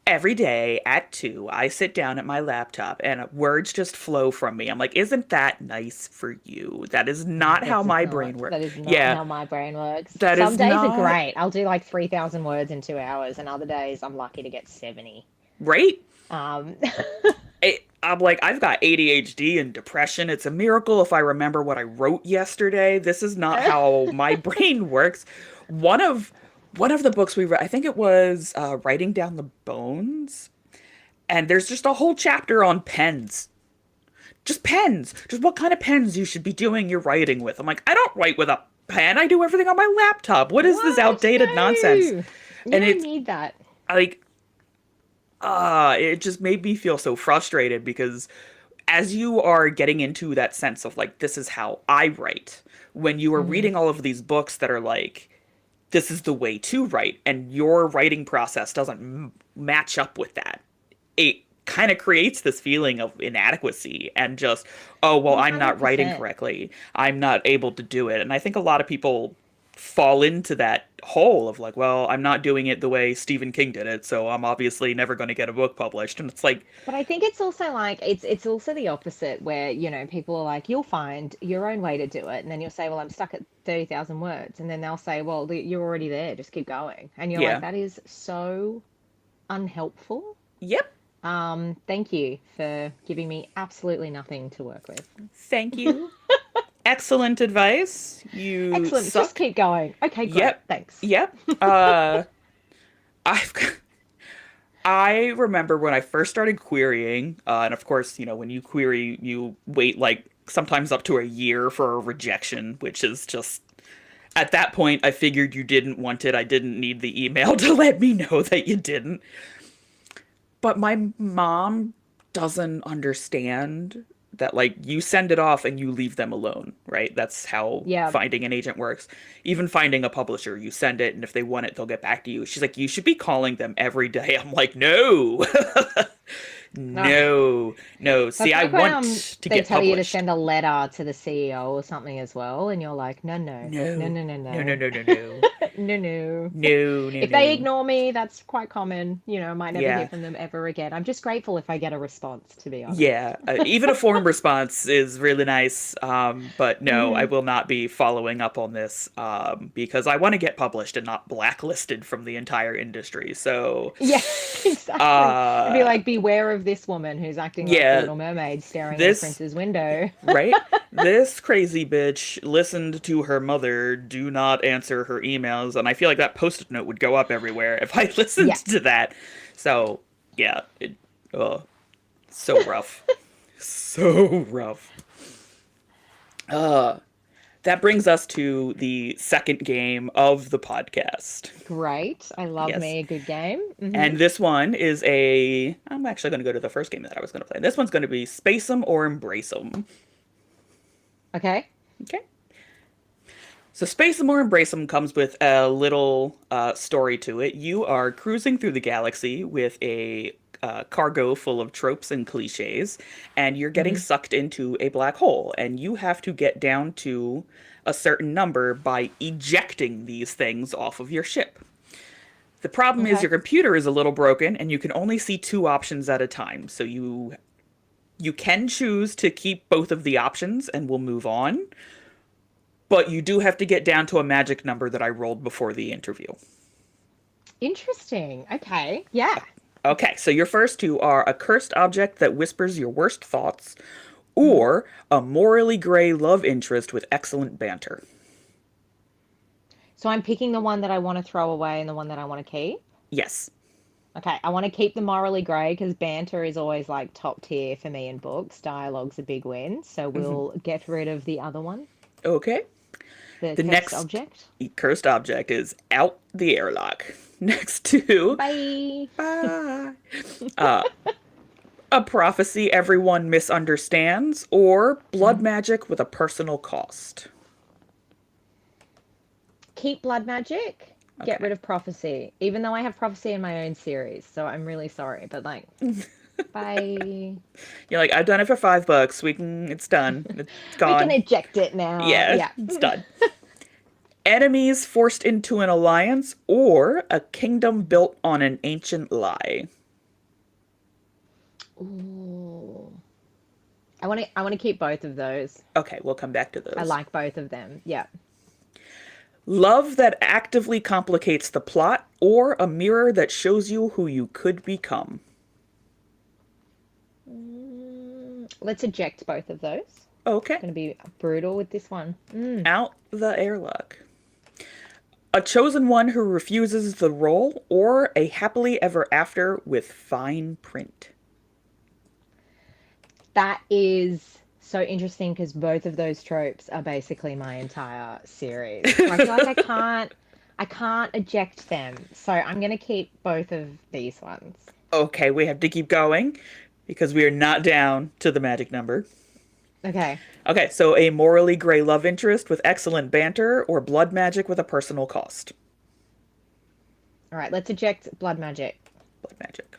every day at 2, I sit down at my laptop and words just flow from me. I'm like, isn't that nice for you? That is not how This is my not. brain works. That is not Yeah, how my brain works. that Some is days are not great. I'll do like 3,000 words in 2 hours, and other days I'm lucky to get 70. right. Um, I'm like, I've got ADHD and depression. It's a miracle if I remember what I wrote yesterday. This is not how my brain works. One of one of the books we read, I think it was Writing Down the Bones, and there's just a whole chapter on pens. Just pens. Just what kind of pens you should be doing your writing with. I'm like, I don't write with a pen. I do everything on my laptop. What is this what? outdated nonsense? No. You And don't it's need that. like, it just made me feel so frustrated because as you are getting into that sense of like, this is how I write, when you are Hmm. reading all of these books that are like, this is the way to write, and your writing process doesn't match up with that, it kind of creates this feeling of inadequacy and just, oh, well, I'm not writing 100%. correctly. I'm not able to do it. And I think a lot of people fall into that hole of like, well, I'm not doing it the way Stephen King did it, so I'm obviously never going to get a book published. And it's like, But I think it's also like it's also the opposite where, people are like, you'll find your own way to do it. And then you'll say, well, I'm stuck at 30,000 words. And then they'll say, well, you're already there. Just keep going. And you're like, yeah, that is so unhelpful. yep, Thank you for giving me absolutely nothing to work with. thank you. Excellent advice. You Excellent. Just suck. keep going. Okay, great. Yep. Thanks. Yep. I've I remember when I first started querying, and of course, when you query, you wait like sometimes up to a year for a rejection, which is just at that point, I figured you didn't want it. I didn't need the email to let me know that you didn't. But my mom doesn't understand that like you send it off and you leave them alone, right? That's how Yeah. finding an agent works. Even finding a publisher, you send it and if they want it, they'll get back to you. She's like, you should be calling them every day. I'm like, no. Ugh. No, no. See, That's I like when want to they get tell you to published. send a letter to the CEO or something as well, and you're like, no, no, no, No, no, no, no, no, no, no, no, no, no, no. no, no, If they no. ignore me, that's quite common. I might never hear Yeah, from them ever again. I'm just grateful if I get a response, to be yeah. honest. Even a form response is really nice. But no, I Hmm. will not be following up on this because I want to get published and not blacklisted from the entire industry. So, Yeah, exactly. It'd be uh, like, beware of this woman who's acting like the yeah, Little Mermaid staring at a this prince's window. right? This crazy bitch listened to her mother do not answer her emails, and I feel like that post-it note would go up everywhere if I listened Yeah. to that. So, yeah, so rough. So rough. Uh, that brings us to the second game of the podcast. Great. I love Yes. me a good game. And this one is a. I'm actually going to go to the first game that I was going to play. This one's going to be Space 'em or Embrace 'em. Okay. Okay. So Space 'em or Embrace 'em comes with a little story to it. You are cruising through the galaxy with a cargo full of tropes and cliches, and you're getting Hmm. sucked into a black hole, and you have to get down to a certain number by ejecting these things off of your ship. The problem is Okay. your computer is a little broken, and you can only see two options at a time. So you can choose to keep both of the options, and we'll move on, but you do have to get down to a magic number that I rolled before the interview. Interesting. Okay. Yeah. Okay, so your first two are a cursed object that whispers your worst thoughts, Hmm. or a morally gray love interest with excellent banter. So I'm picking the one that I want to throw away and the one that I want to keep. Yes. Okay, I want to keep the morally grey because banter is always like top tier for me in books. Dialogue's a big win, so we'll get rid of the other one, Okay. the The cursed next object. cursed object is out the airlock. Next to Bye. bye. Uh, a prophecy everyone misunderstands, or blood Mhm. magic with a personal cost. Keep blood magic. Get Okay. rid of prophecy. Even though I have prophecy in my own series, so I'm really sorry, but like, bye. You're like, I've done it for $5. It's done. It's We can gone. eject it now. Yeah, Yeah. it's done. Enemies forced into an alliance, or a kingdom built on an ancient lie. Ooh. I want to keep both of those. Okay, we'll come back to I those. like both of them. Yeah. Love that actively complicates the plot, or a mirror that shows you who you could become. Let's eject both of those. Okay, Going to be brutal with this one. out the airlock. A chosen one who refuses the role, or a happily ever after with fine print. That is so interesting because both of those tropes are basically my entire series. So I feel like I can't eject them. So I'm going to keep both of these ones. Okay, we have to keep going because we are not down to the magic number. Okay. Okay, so a morally gray love interest with excellent banter, or blood magic with a personal cost. All right, let's eject blood magic. Blood magic.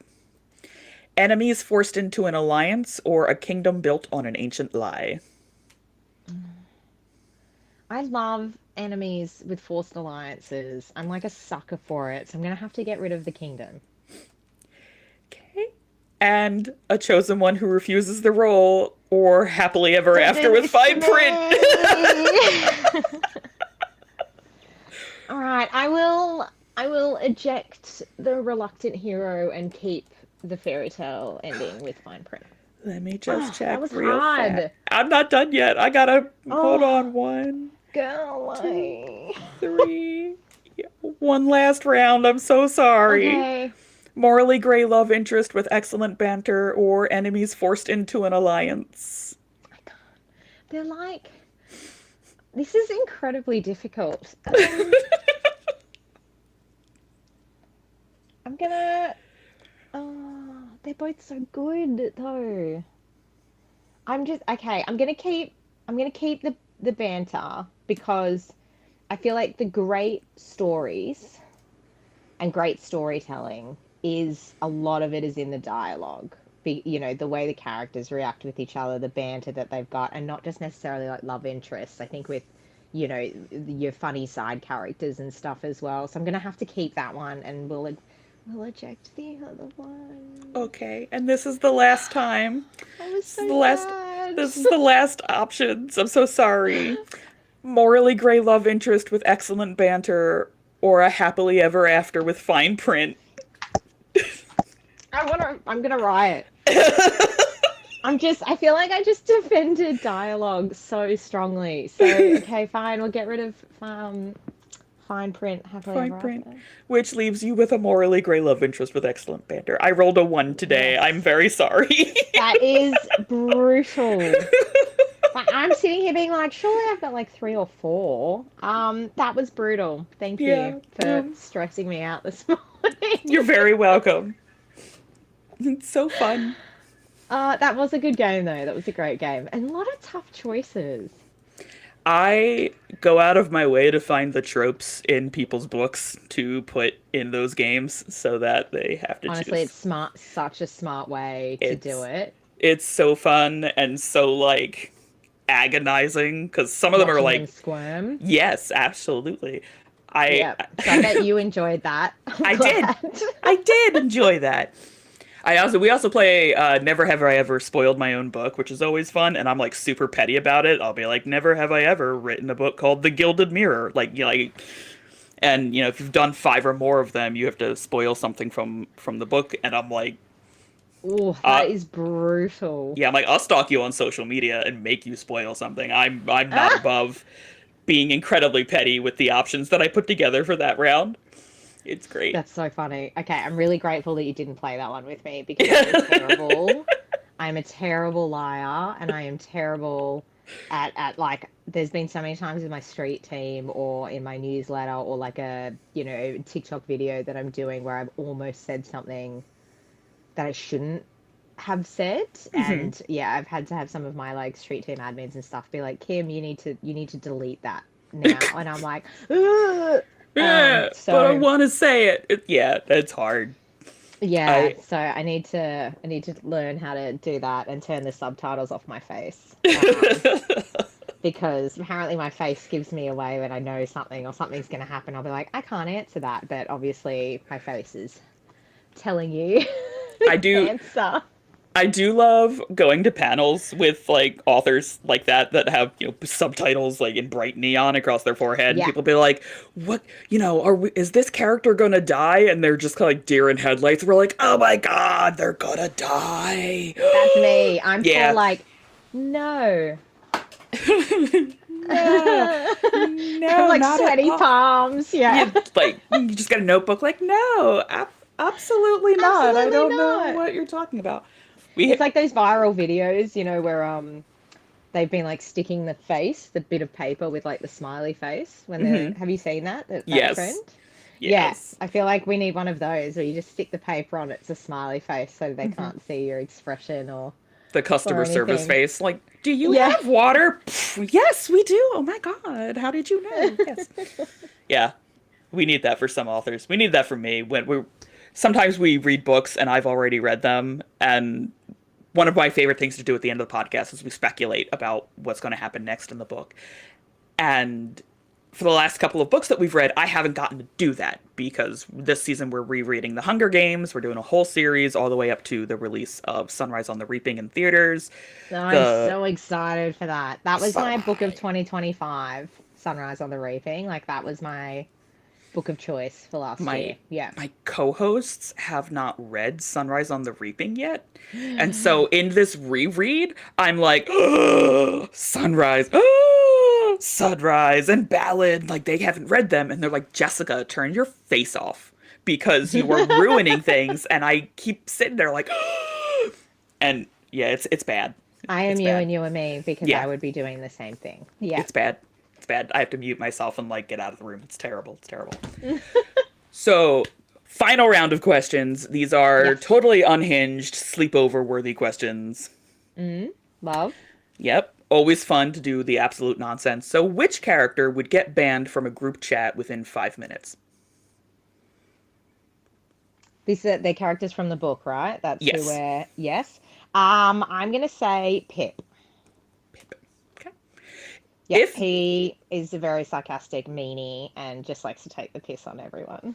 Enemies forced into an alliance, or a kingdom built on an ancient lie. I love enemies with forced alliances. I'm like a sucker for it. So I'm going to have to get rid of the kingdom. Okay. And a chosen one who refuses the role, or happily ever Don't after do with this to fine print. me. All right, I will eject the reluctant hero and keep the fairy tale ending with fine print. Let me just Oh, that check was real fast. hard. I'm not done yet. I gotta hold Oh, on. One, girl, two, why? three. Yeah, one last round. I'm so sorry. Okay. Morally gray love interest with excellent banter, or enemies forced into an alliance. I can't. They're like, this is incredibly difficult. I'm gonna. Oh, they're both so good though. I'm just okay. I'm gonna keep the banter because I feel like the great stories and great storytelling is a lot of it is in the dialogue. the way the characters react with each other, the banter that they've got, and not just necessarily like love interests. I think with, your funny side characters and stuff as well. So I'm gonna have to keep that one, and we'll eject the other one. Okay, and this is the last time. I was This is so the last. sad. This is the last options. I'm so sorry. Morally gray love interest with excellent banter, or a happily ever after with fine print. I'm gonna riot. I feel like I just defended dialogue so strongly. So, okay, fine, we'll get rid of fine print, happily Fine ever print. after. Which leaves you with a morally gray love interest with excellent banter. I rolled a 1 today. Yes. I'm very sorry. That is brutal. Like, I'm sitting here being like, surely I've got like 3 or 4. That was brutal. Thank Yeah. you for stressing me out this morning. You're very welcome. It's so fun. That was a good game though. That was a great game. And a lot of tough choices. I go out of my way to find the tropes in people's books to put in those games so that they have to Honestly, choose. it's smart, such a smart way to do it. It's so fun and so like agonizing because some of them are Watching them like, squirm. yes, absolutely. Yeah, so I bet you enjoyed that. I did. I did enjoy that. We also play Never Have I Ever Spoiled My Own Book, which is always fun, and I'm like super petty about it. I'll be like, never have I ever written a book called The Gilded Mirror, and if you've done 5 or more of them, you have to spoil something from the book, and I'm like, Oh, that is brutal. yeah, I'm like, I'll stalk you on social media and make you spoil something. I'm not above being incredibly petty with the options that I put together for that round. It's great. That's so funny. Okay, I'm really grateful that you didn't play that one with me because I'm terrible. I'm a terrible liar, and I am terrible at like. There's been so many times in my street team or in my newsletter or like a TikTok video that I'm doing where I've almost said something that I shouldn't have said, and yeah, I've had to have some of my like street team admins and stuff be like, Kim, you need to delete that now, and I'm like, ugh. Yeah, but I want to say it. Yeah, it's hard. Yeah, so I need to learn how to do that and turn the subtitles off my face. Because apparently my face gives me away when I know something or something's going to happen. I'll be like, I can't answer that, but obviously my face is telling you I do answer. I do love going to panels with like authors like that have subtitles like in bright neon across their forehead. Yeah. And people be like, "What? Is this character gonna die?" And they're just kind of like deer in headlights. We're like, "Oh my god, they're gonna die!" That's me. I'm Yeah. so like, no. No, I'm like not sweaty palms. Yeah. like you just got a notebook. Like, no, absolutely not. I Absolutely don't not. know what you're talking about. It's like those viral videos, where they've been like sticking the bit of paper with like the smiley face when they're. Have you seen that Yes. trend? Yes. I feel like we need one of those where you just stick the paper on, it's a smiley face so they can't see your expression or The customer service anything. face, like, do you Yeah. have water? Pff, yes, we do. Oh my god, how did you know? Yes. Yeah, we need that for some authors. We need that for me sometimes we read books and I've already read them, and one of my favorite things to do at the end of the podcast is we speculate about what's going to happen next in the book. And for the last couple of books that we've read, I haven't gotten to do that because this season we're rereading The Hunger Games. We're doing a whole series all the way up to the release of Sunrise on the Reaping in theaters. I'm so excited for that. That was my book of 2025, Sunrise on the Reaping. Like, that was my book of choice for last year. Yeah. My co-hosts have not read Sunrise on the Reaping yet. And so in this reread, I'm like, oh, Sunrise, oh, Sunrise, and Ballad. Like, they haven't read them. And they're like, Jessica, turn your face off because you were ruining things. And I keep sitting there like, oh. And yeah, it's bad. I am It's you bad. and you and me because Yeah. I would be doing the same thing. Yeah. It's bad. It's bad. I have to mute myself and like get out of the room. It's terrible. It's terrible. So, final round of questions. These are Yes. totally unhinged, sleepover worthy questions. Love. Yep. Always fun to do the absolute nonsense. So, which character would get banned from a group chat within 5 minutes? These are they're characters from the book, right? That's who Yes. we're yes. I'm gonna say Pip. Okay. Yep, If he is a very sarcastic meanie and just likes to take the piss on everyone.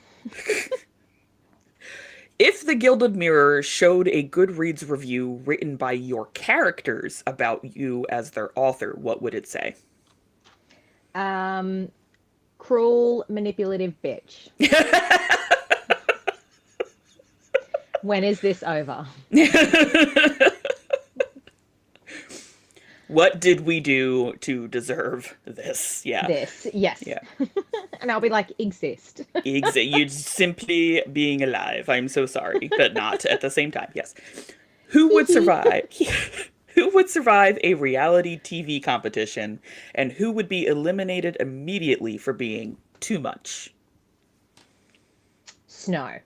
if the Gilded Mirror showed a Goodreads review written by your characters about you as their author, what would it say? Um, Cruel, manipulative bitch. When is this over? What did we do to deserve this? Yeah. This, yes. Yeah. And I'll be like, exist. You're simply being alive. I'm so sorry, but not at the same time. Yes. Who Hee would hee. survive? Who would survive a reality TV competition, and who would be eliminated immediately for being too much? Snow.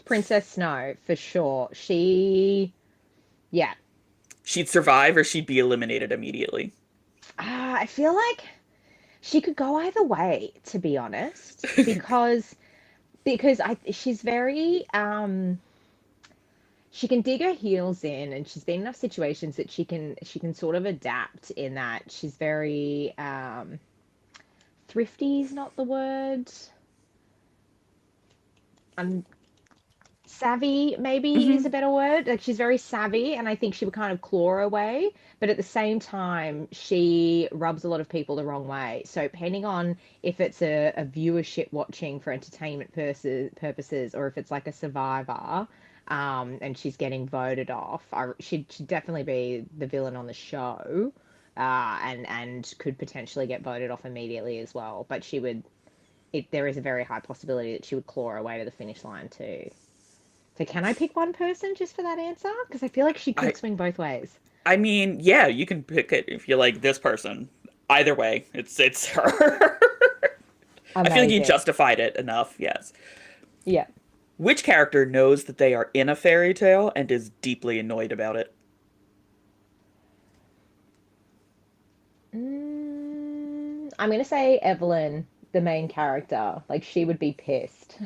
Princess Snow, for sure. Yeah. She'd survive or she'd be eliminated immediately. I feel like she could go either way, to be honest, because she's very she can dig her heels in, and she's been in enough situations that she can sort of adapt in that she's very thrifty is not the word. I'm savvy maybe is Mm-hmm. a better word. Like she's very savvy, and I think she would kind of claw her way, but at the same time she rubs a lot of people the wrong way. So depending on if it's a viewership watching for entertainment purposes, or if it's like a survivor, and she's getting voted off, she'd definitely be the villain on the show, and could potentially get voted off immediately as well. But there is a very high possibility that she would claw her way to the finish line too. So can I pick one person just for that answer? Because I feel like she I could swing both ways. I mean, yeah, you can pick it if you like this person. Either way, it's her. I feel like you Amazing. justified it enough. Yes. Yeah. Which character knows that they are in a fairy tale and is deeply annoyed about it? I'm gonna say Evelyn, the main character. Like she would be pissed.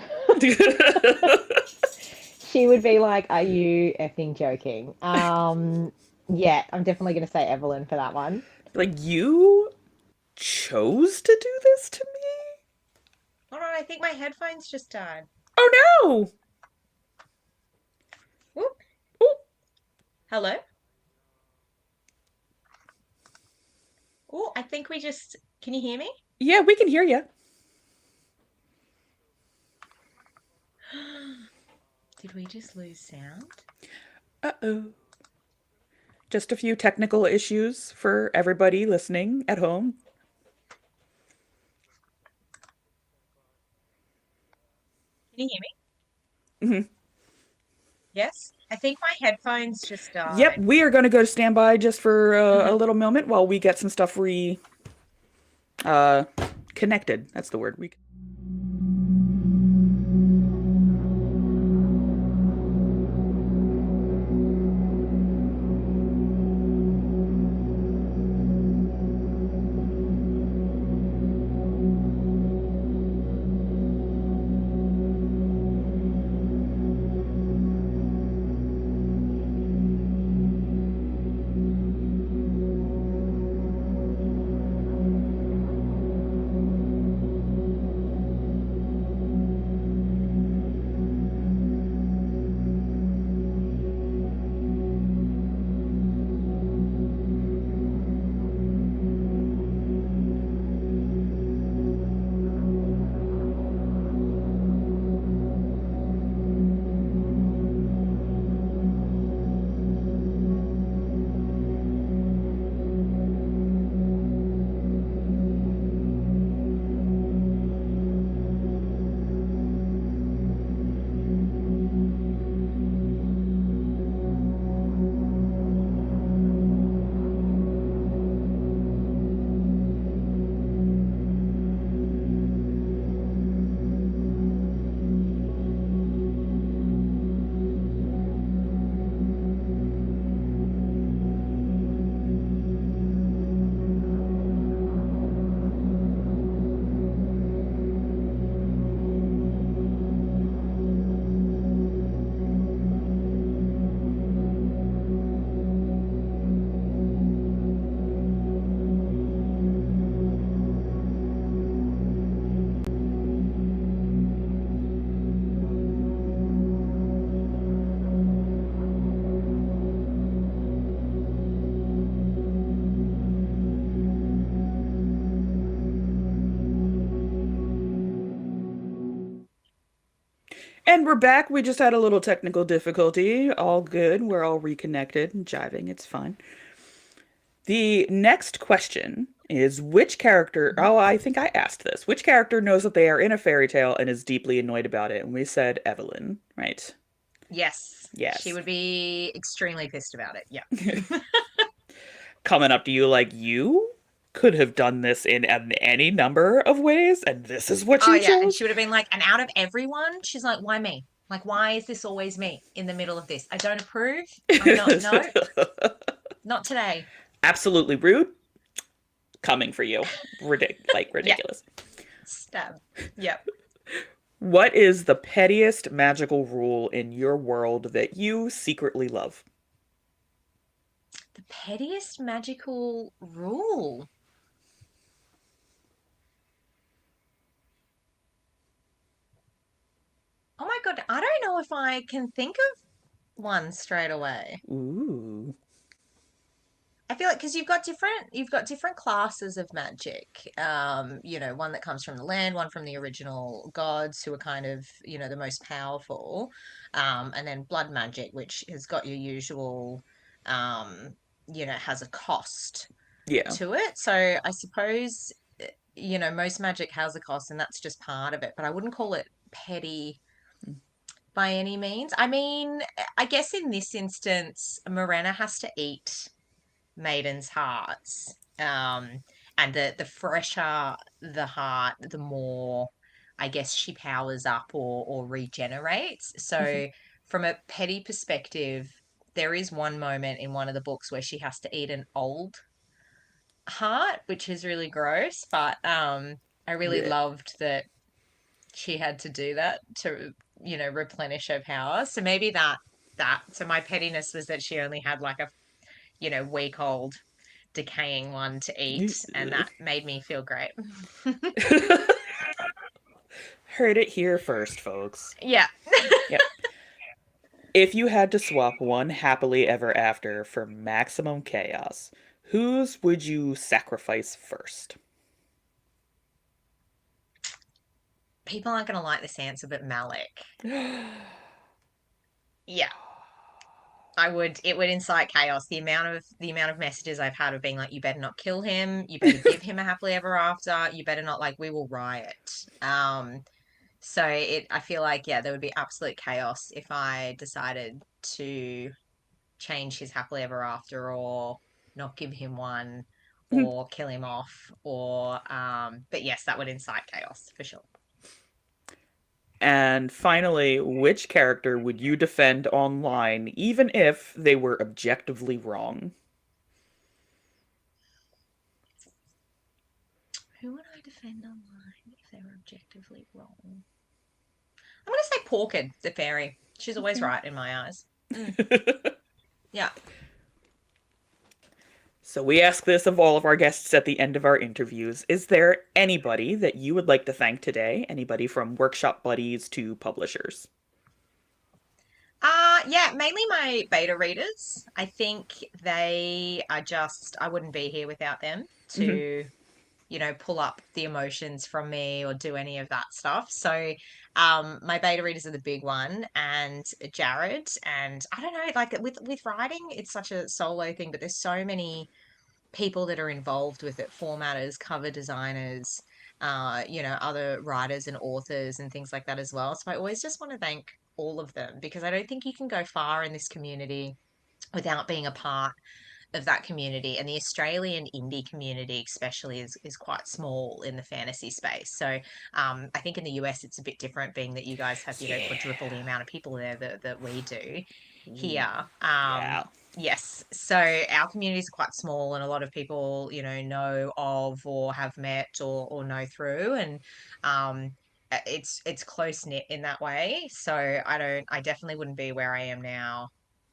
She would be like, "Are you effing joking?" Yeah, I'm definitely gonna say Evelyn for that one. Like, you chose to do this to me? Hold on, I think my headphones just died. Oh no! Whoop. Oh, Hello? Oh, I think we just. Can you hear me? yeah, we can hear you. Did we just lose sound? Uh-oh. Just a few technical issues for everybody listening at home. Can you hear me? Mhm. Yes? I think my headphones just Yep, died. we are going to go to standby just for a Mhm. little moment while we get some stuff uh connected. That's the word. We And we're back. We just had a little technical difficulty. All good. We're all reconnected and jiving. It's fine. The next question is which character, Mhm. oh, I think I asked this. Which character knows that they are in a fairy tale and is deeply annoyed about it? And we said Evelyn, right? Yes, she Yes. would be extremely pissed about it. Yeah. Coming up to you like you could have done this in any number of ways, and this is what Oh you yeah, and chose? she would have been like, and out of everyone, she's like, why me? Like, why is this always me in the middle of this? I don't approve. I'm not, no, not today. Absolutely rude. Coming for you. Yeah, Ridiculous. stab. Yep. What is the pettiest magical rule in your world that you secretly love? The pettiest magical rule. Oh my God, I don't know if I can think of one straight away. Ooh. I feel like because you've got different classes of magic. One that comes from the land, one from the original gods who are kind of, the most powerful. And then blood magic, which has got your usual, um, has a cost Yeah. to it. So I suppose, most magic has a cost, and that's just part of it. But I wouldn't call it petty by any means. I mean, I guess in this instance, Morena has to eat maidens' hearts. And the fresher the heart, the more I guess she powers up or regenerates. So from a petty perspective, there is one moment in one of the books where she has to eat an old heart, which is really gross, but I really Blech. loved that she had to do that to, replenish her power. So maybe that so my pettiness was that she only had like a, week old decaying one to eat, and that made me feel great. Heard it here first, folks. Yeah. Yep. If you had to swap one happily ever after for maximum chaos, whose would you sacrifice first? People aren't going to like this answer, but Malik. Yeah. It would incite chaos. The amount of messages I've had of being like, you better not kill him, you better give him a happily ever after, you better not, like, we will riot. So I feel like, yeah, there would be absolute chaos if I decided to change his happily ever after, or not give him one, or kill him off, or but yes, that would incite chaos for sure. And finally, which character would you defend online even if they were objectively wrong? Who would I defend online if they were objectively wrong? I'm going to say Porkid, the fairy. She's always Okay. right in my eyes. Mm, yeah. So we ask this of all of our guests at the end of our interviews. Is there anybody that you would like to thank today? Anybody from workshop buddies to publishers? Yeah, mainly my beta readers. I think they are just, I wouldn't be here without them Mhm. to, pull up the emotions from me or do any of that stuff. So, my beta readers are the big one, and Jared. And I don't know, like with writing, it's such a solo thing, but there's so many people that are involved with it, formatters, cover designers, other writers and authors and things like that as well. So I always just want to thank all of them, because I don't think you can go far in this community without being a part of that community. And the Australian indie community especially is quite small in the fantasy space. So I think in the US it's a bit different, being that you guys have, quadruple the Yeah. amount of people there that we do Ooh, here. yeah. Yes, so our community is quite small, and a lot of people, know of or have met or know through, and it's close knit in that way. So I definitely wouldn't be where I am now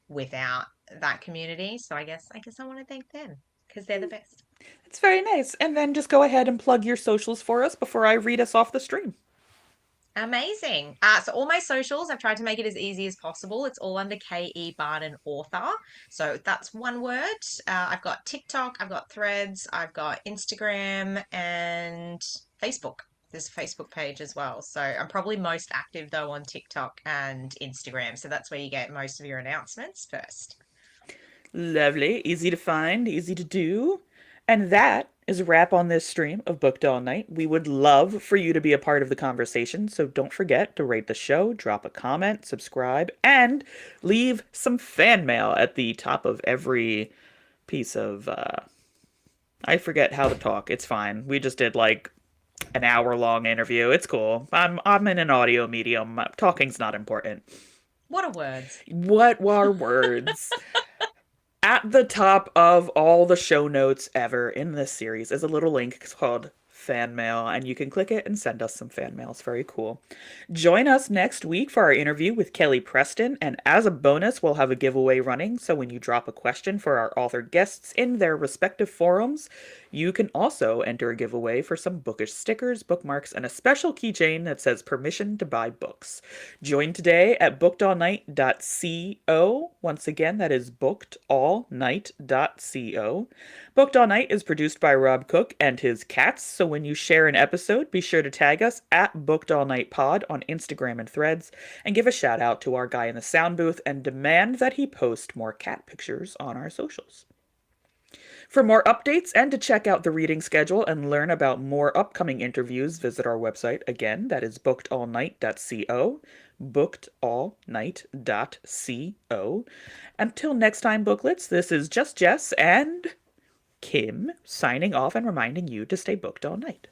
without that community. So I guess I want to thank them because they're the best. It's very nice. And then just go ahead and plug your socials for us before I read us off the stream. Amazing. So all my socials, I've tried to make it as easy as possible. It's all under KE Barden author. So that's one word. I've got TikTok, I've got Threads, I've got Instagram and Facebook. There's a Facebook page as well. So I'm probably most active though on TikTok and Instagram. So that's where you get most of your announcements first. Lovely, easy to find, easy to do. And that is a wrap on this stream of Booked All Night. We would love for you to be a part of the conversation, so don't forget to rate the show, drop a comment, subscribe, and leave some fan mail at the top of every piece of I forget how to talk. It's fine. We just did like an hour long interview. It's cool. I'm in an audio medium. Talking's not important. What are words? What are words? At the top of all the show notes ever in this series is a little link called fan mail, and you can click it and send us some fan mail. It's very cool. Join us next week for our interview with Kelly Preston, and as a bonus, we'll have a giveaway running. So when you drop a question for our author guests in their respective forums, you can also enter a giveaway for some bookish stickers, bookmarks, and a special keychain that says permission to buy books. Join today at bookedallnight.co. Once again, that is bookedallnight.co. Booked All Night is produced by Rob Cook and his cats, so when you share an episode, be sure to tag us at Booked All Night Pod on Instagram and Threads, and give a shout out to our guy in the sound booth and demand that he post more cat pictures on our socials. For more updates and to check out the reading schedule and learn about more upcoming interviews, visit our website. Again, that is bookedallnight.co, bookedallnight.co. Until next time, booklets, this is just Jess and Kim signing off and reminding you to stay booked all night.